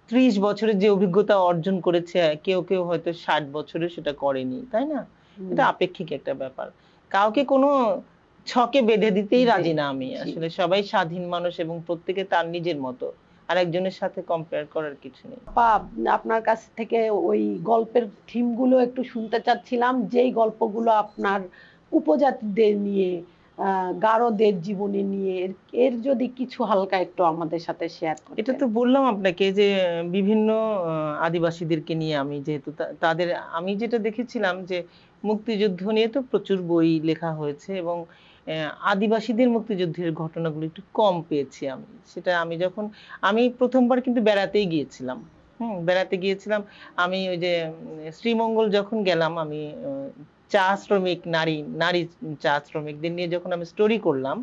30 বছরের যে অভিজ্ঞতা অর্জন করেছে, কেউ হয়তো 60 বছরে সেটা করেনি, তাই না? এটা আপেক্ষিক একটা ব্যাপার, কাউকে কোনো ছকে বেঁধে দিতেই রাজি না আমি আসলে। সবাই স্বাধীন মানুষ এবং প্রত্যেকে তার নিজের মতো, আর একজনের সাথে কম্পেয়ার করার কিছু নেই। আপনার কাছ থেকে ওই গল্পের থিমগুলো একটু শুনতে চাচ্ছিলাম, যেই গল্পগুলো আপনার উপজাতিদের নিয়ে গারোদের জীবনী নিয়ে এর যদি কিছু হালকা একটু আমাদের সাথে শেয়ার করতেন। এটা তো বললাম আপনাকে যে বিভিন্ন আদিবাসীদেরকে নিয়ে আমি যেহেতু তাদের আমি যেটা দেখেছিলাম যে মুক্তিযুদ্ধ নিয়ে তো প্রচুর বই লেখা হয়েছে এবং আদিবাসীদের মুক্তিযুদ্ধের ঘটনাগুলো একটু কম পেয়েছি আমি। সেটা আমি প্রথমবার কিন্তু বেড়াতেই গিয়েছিলাম। বেড়াতে গিয়েছিলাম। আমি ওই যে শ্রীমঙ্গল যখন গেলাম, আমি চা শ্রমিক নারী নারী চা শ্রমিকদের নিয়ে যখন আমি স্টোরি করলাম,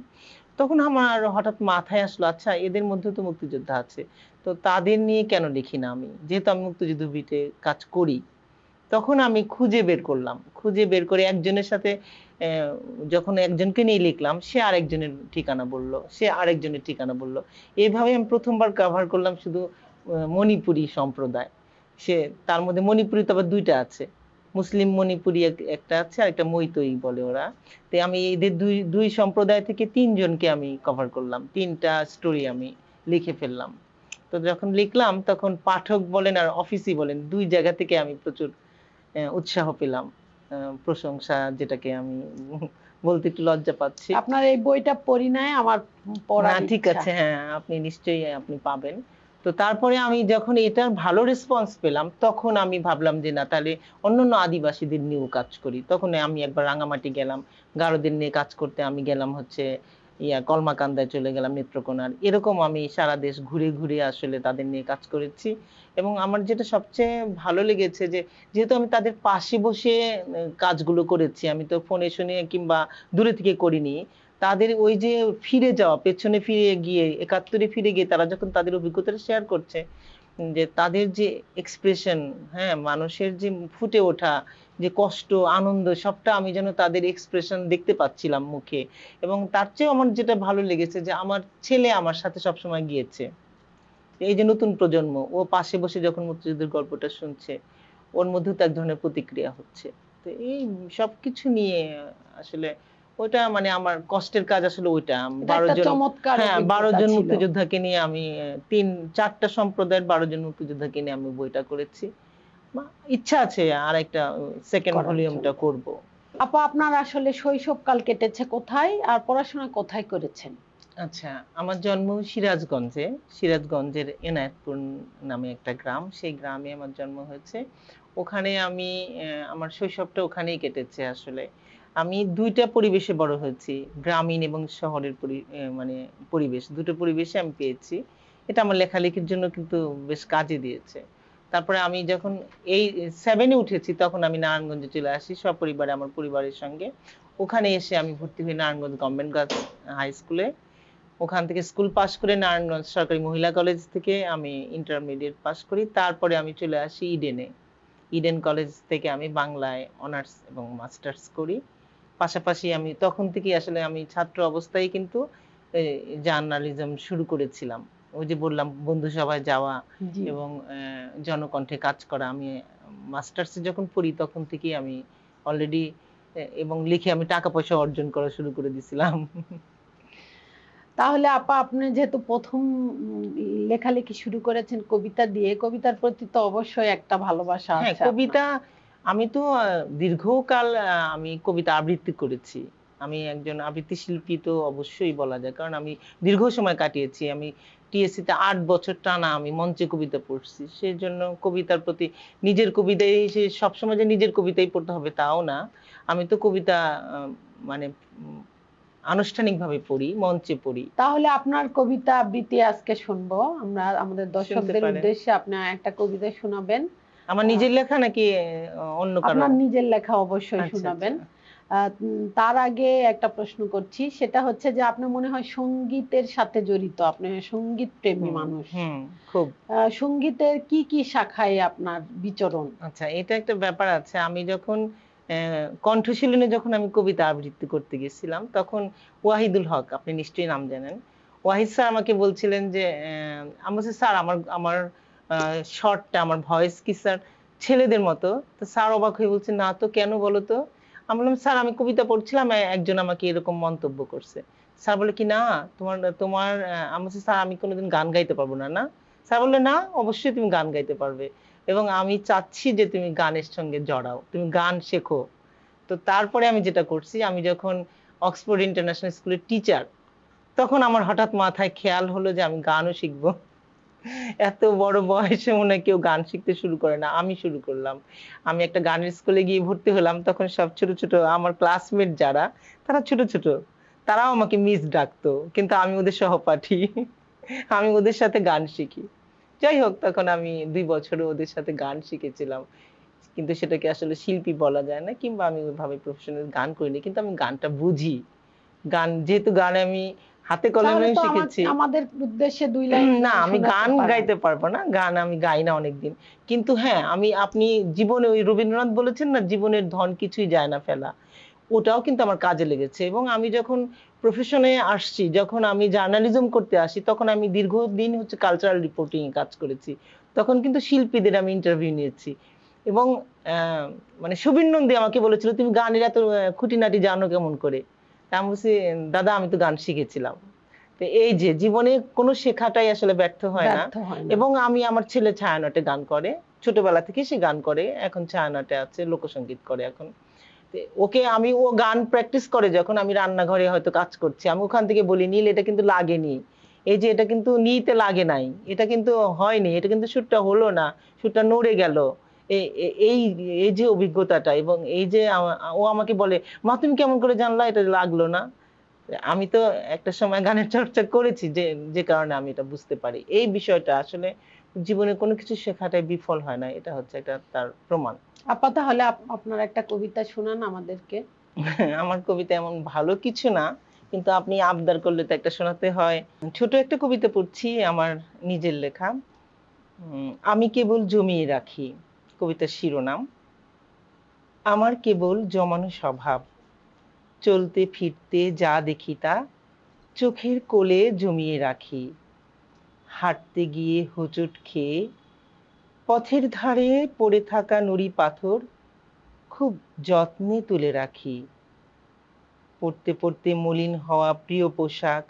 তখন আমার হঠাৎ মাথায় আসলো, আচ্ছা এদের মধ্যে তো মুক্তিযোদ্ধা আছে, তো তাদের নিয়ে কেন লিখি না আমি, যেহেতু আমি মুক্তিযুদ্ধ বিটে কাজ করি। তখন আমি খুঁজে বের করলাম, খুঁজে বের করে একজনের সাথে যখন একজনকে নিয়ে লিখলাম, সে আরেকজনের ঠিকানা বললো, সে আরেকজনের ঠিকানা বললো। এইভাবে আমি প্রথমবার কভার করলাম শুধু মণিপুরি সম্প্রদায়। তার মধ্যে মণিপুরি তো আবার দুইটা আছে, মুসলিম মণিপুরি একটা আছে, আর একটা মৈতই বলে ওরা। তো আমি এদের দুই সম্প্রদায় থেকে 3 জনকে আমি কভার করলাম, 3টা স্টোরি আমি লিখে ফেললাম। তো যখন লিখলাম তখন পাঠক বলেন আর অফিসই বলেন, 2 জায়গা থেকে আমি প্রচুর উৎসাহ পেলাম, প্রশংসা, যেটাকে আমি বলতে একটু লজ্জা পাচ্ছি। আপনার এই বইটা পড়ি নাই, আমার পড়ার ইচ্ছা। ঠিক আছে, হ্যাঁ আপনি নিশ্চয়ই আপনি পাবেন। তো তারপরে আমি যখন এটার ভালো রেসপন্স পেলাম, তখন আমি ভাবলাম যে না, তাহলে অন্যান্য আদিবাসীদের নিয়েও কাজ করি। তখন আমি একবার রাঙামাটি গেলাম, গারোদের নিয়ে কাজ করতে আমি গেলাম হচ্ছে কলমাকান্দায় চলে গেলাম, নেত্রকোনার। এরকম আমি সারা দেশ ঘুরে ঘুরে আসলে তাদের নিয়ে কাজ করেছি। এবং আমার যেটা সবচেয়ে ভালো লেগেছে যে যেহেতু আমি তাদের পাশে বসে কাজগুলো করেছি, আমি তো ফোনে শুনে কিংবা দূরে থেকে করিনি, তাদের ওই যে ফিরে যাওয়া, পেছনে ফিরে গিয়ে 71-এ ফিরে গিয়ে তারা যখন তাদের অভিজ্ঞতাটা শেয়ার করছে, যে তাদের যে এক্সপ্রেশন, হ্যাঁ মানুষের যে ফুটে ওঠা যে কষ্ট আনন্দ, সবটা আমি যেন তাদের এক্সপ্রেশন দেখতে পাচ্ছিলাম মুখে। এবং তার চেয়েও আমার যেটা ভালো লেগেছে যে আমার ছেলে আমার সাথে সবসময় গিয়েছে। এই যে নতুন প্রজন্ম, ও পাশে বসে যখন মুক্তিযুদ্ধের গল্পটা শুনছে, ওর মধ্যেও তো এক ধরনের প্রতিক্রিয়া হচ্ছে। তো এই সবকিছু নিয়ে আসলে ওটা মানে আমার কষ্টের কাজ আসলে ওইটা। 12 জন, হ্যাঁ 12 জন মুক্তিযোদ্ধাকে নিয়ে আমি 4টা সম্প্রদায়ের 12 জন মুক্তিযোদ্ধাকে নিয়ে আমি বইটা করেছি। ইচ্ছা আছে আর একটা সেকেন্ড ভলিউমটা করব। আপা, আপনার আসলে শৈশবকাল কেটেছে কোথায় আর পড়াশোনা কোথায় করেছেন? আচ্ছা, আমার জন্ম সিরাজগঞ্জে, সিরাজগঞ্জের এনায়েতপুর নামে একটা গ্রাম, সেই গ্রামে আমার জন্ম হয়েছে। ওখানে আমি আমার শৈশবটা ওখানেই কেটেছে আসলে। আমি 2টা পরিবেশে বড় হয়েছি, গ্রামীণ এবং শহরের মানে পরিবেশ, দুটো পরিবেশে আমি পেয়েছি। এটা আমার লেখালেখির জন্য কিন্তু বেশ কাজে দিয়েছে। তারপরে আমি যখন এই 7-এ উঠেছি, তখন আমি নারায়ণগঞ্জে চলে আসি সপরিবারে আমার পরিবারের সঙ্গে। ওখানে এসে আমি ভর্তি হই নারায়ণগঞ্জ গভর্নমেন্ট গার্লস হাই স্কুলে। ওখান থেকে স্কুল পাশ করে নারায়ণগঞ্জ সরকারি মহিলা কলেজ থেকে আমি ইন্টারমিডিয়েট পাশ করি। তারপরে আমি চলে আসি ইডেনে। ইডেন কলেজ থেকে আমি বাংলায় অনার্স এবং মাস্টার্স করি। পাশাপাশি আমি তখন থেকে আসলে আমি ছাত্র অবস্থায় কিন্তু জার্নালিজম শুরু করেছিলাম। ওই যে বললাম বন্ধু সভায় যাওয়া এবং জনকণ্ঠে কাজ করা। আমি মাস্টার্সে যখন পড়ি তখন থেকেই আমি অলরেডি এবং লিখে আমি টাকা পয়সা অর্জন করা শুরু করে দিয়েছিলাম। তাহলে আপা, আপনি যেহেতু প্রথম লেখালেখি শুরু করেছেন কবিতা দিয়ে, কবিতার প্রতি তো অবশ্যই একটা ভালোবাসা আছে। হ্যাঁ, কবিতা আমি তো দীর্ঘকাল আমি কবিতা আবৃত্তি করেছি। আমি একজন আবৃত্তি শিল্পী তো অবশ্যই বলা যায়, কারণ আমি দীর্ঘ সময় কাটিয়েছি। আমি টিএসসি তে 8 বছর টানা আমি মঞ্চে কবিতা পড়ছি। সেই জন্য কবিতার প্রতি, নিজের কবিতাই সে সবসময় যে নিজের কবিতাই পড়তে হবে তাও না। আমি তো কবিতা মানে আনুষ্ঠানিকভাবে পড়ি, মঞ্চে পড়ি। তাহলে আপনার কবিতা আবৃত্তি আজকে শুনবো আমরা, আমাদের দর্শকদের উদ্দেশ্যে আপনি একটা কবিতা শোনাবেন। আমার নিজের লেখা নাকি অন্য কারো? আপনার নিজের লেখা অবশ্যই শোনাবেন। তার আগে একটা প্রশ্ন করছি, সেটা হচ্ছে যে আপনি মনে হয় সঙ্গীতের সাথে জড়িত, আপনি সঙ্গীত প্রেমী মানুষ। খুব। সঙ্গীতের কি কি শাখায় আপনার বিচরণ? আচ্ছা, এটা একটা ব্যাপার আছে। আমি যখন কণ্ঠশীলনে যখন আমি কবিতা আবৃত্তি করতে গেছিলাম, তখন ওয়াহিদুল হক, আপনি নিশ্চয়ই নাম জানেন, ওয়াহিদ স্যার আমাকে বলছিলেন যে আমি বলছি স্যার আমার শর্টটা, আমার ভয়েস কি স্যার ছেলেদের মতো? তো স্যার অবাক হয়ে বলছে, না তো, কেন বলো তো? আমি বললাম স্যার আমি কবিতা পড়ছিলাম, একজন আমাকে এরকম মন্তব্য করছে। স্যার বলে কি না তোমার আমি বলছি স্যার আমি কোনোদিন গান গাইতে পারবো না। না? স্যার বললে না, অবশ্যই তুমি গান গাইতে পারবে এবং আমি চাচ্ছি যে তুমি গানের সঙ্গে জড়াও, তুমি গান শেখো। তো তারপরে আমি যেটা করছি, আমি যখন অক্সফোর্ড ইন্টারন্যাশনাল স্কুলের টিচার। তখন আমার হঠাৎ মাথায় খেয়াল হলো যে আমি গানও শিখবো। এত বড় বয়সে মনে হয় কেউ গান শিখতে শুরু করে না, আমি শুরু করলাম। আমি একটা গানের স্কুলে গিয়ে ভর্তি হলাম, তখন সব ছোট ছোট আমার ক্লাসমেট যারা, তারা ছোট ছোট, তারাও আমাকে মিস ডাকতো, কিন্তু আমি ওদের সহপাঠী। আমি ওদের সাথে গান শিখি। যাই হোক, তখন আমি 2 বছর ওদের সাথে গান শিখেছিলাম, কিন্তু সেটাকে আসলে শিল্পী বলা যায় না, কিংবা আমি ওইভাবে প্রফেশনাল গান করিনি, কিন্তু আমি গানটা বুঝি। গান যেহেতু গানে আমি হাতে তাহলে কলমে তো শিখেছি। আমাদের উদ্দেশ্যে 2 লাইন না, গান আমি শোনাতে গান পারেন। গাইতে পারবো না, গান আমি গাই না অনেকদিন। কিন্তু হ্যাঁ, আপনি জীবনে ওই রবীন্দ্রনাথ বলেছেন না, জীবনের ধন কিছুই যায় না ফেলা, ওটাও কিন্তু আমার কাজে লেগেছে। এবং আমি যখন প্রফেশনে আসছি, যখন আমি জার্নালিজম করতে আসি, তখন আমি দীর্ঘদিন হচ্ছে কালচারাল রিপোর্টিং এ কাজ করেছি। তখন কিন্তু শিল্পীদের আমি ইন্টারভিউ নিয়েছি। এবং মানে সুবীর নন্দী আমাকে বলেছিল, তুমি গানের এত খুঁটিনাটি জানো কেমন করে? তা আমি বলছি, দাদা আমি তো গান শিখেছিলাম। তো এই যে জীবনে কোনো শেখাটাই আসলে ব্যর্থ হয় না। ব্যর্থ হয় না। এবং আমার ছেলে ছায়ানটে গান করে, ছোটবেলা থেকে সে গান করে, এখন ছায়ানটে আছে, লোকসঙ্গীত করে এখন। ওকে আমি, ও গান প্র্যাকটিস করে যখন, আমি রান্নাঘরে হয়তো কাজ করছি, আমি ওখান থেকে বলি, নীল এটা কিন্তু লাগেনি, এই যে এটা কিন্তু নিতে লাগে নাই, এটা কিন্তু হয়নি, এটা কিন্তু সুরটা হলো না, সুরটা নড়ে গেল। এই এই যে অভিজ্ঞতাটা, এবং এই যে ও আমাকে বলে, মা তুমি কেমন করে জানলা এটা লাগলো না? আমি তো একটা সময় গানের চর্চা করেছি, যে যে কারণে আমি এটা বুঝতে পারি। এই বিষয়টা আসলে জীবনে কোনো কিছু শেখাটাই বিফল হয় না, এটা হচ্ছে একটা তার প্রমাণ। আপা তাহলে আপনার একটা কবিতা শোনান আমাদেরকে। আমার কবিতা এমন ভালো কিছু না, কিন্তু আপনি আবদার করলে তো একটা শোনাতে হয়। ছোট একটা কবিতা পড়ছি, আমার নিজের লেখা। আমি কেবল জমিয়ে রাখি, কবিতার শিরোনাম। আমার কেবল জমানো স্বভাব, চলতে ফিরতে যা দেখি তা চোখের কোলে জমিয়ে রাখি। হাঁটতে গিয়ে হোঁচট খেয়ে পথের ধারে পড়ে থাকা নুড়ি পাথর খুব যত্নে তুলে রাখি। পড়তে পড়তে মলিন হওয়া প্রিয় পোশাক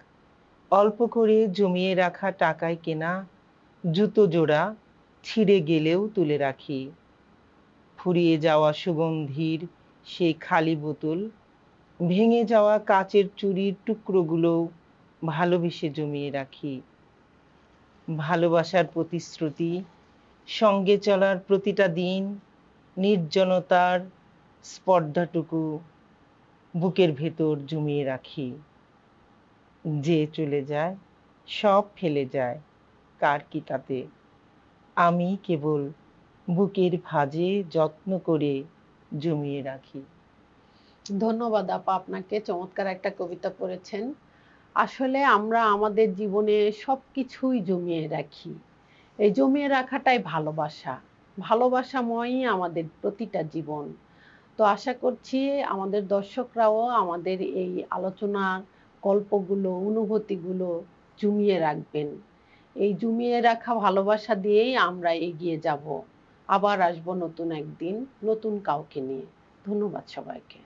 অল্প করে জমিয়ে রাখা টাকায় কেনা জুতো জোড়া ছিঁড়ে গেলেও তুলে রাখি। ফুরিয়ে যাওয়া সুগন্ধির সেই খালি বোতল, ভেঙে যাওয়া কাচের চুড়ির টুকরোগুলো ভালোবেসে জমিয়ে রাখি। ভালোবাসার প্রতিশ্রুতি, সঙ্গে চলার প্রতিটা দিন, নির্জনতার স্পর্ধাটুকু বুকের ভেতর জমিয়ে রাখি। যে চলে যায় সব ফেলে যায়, কার কি তাতে, আমি কেবল বুকের ভাঁজে যত্ন করে জমিয়ে রাখি। ধন্যবাদ আপা, আপনাকে চমৎকার একটা কবিতা পড়েছেন। আসলে আমরা আমাদের জীবনে সবকিছুই জমিয়ে রাখি। এই জমিয়ে রাখাটাই ভালোবাসা, ভালোবাসাময়ই আমাদের প্রতিটা জীবন। তো আশা করছি আমাদের দর্শকরাও আমাদের এই আলোচনার গল্পগুলো, অনুভূতিগুলো জমিয়ে রাখবেন। এই জমিয়ে রাখা ভালোবাসা দিয়েই আমরা এগিয়ে যাব। আবার আসবো নতুন একদিন, নতুন কাউকে নিয়ে। ধন্যবাদ সবাইকে।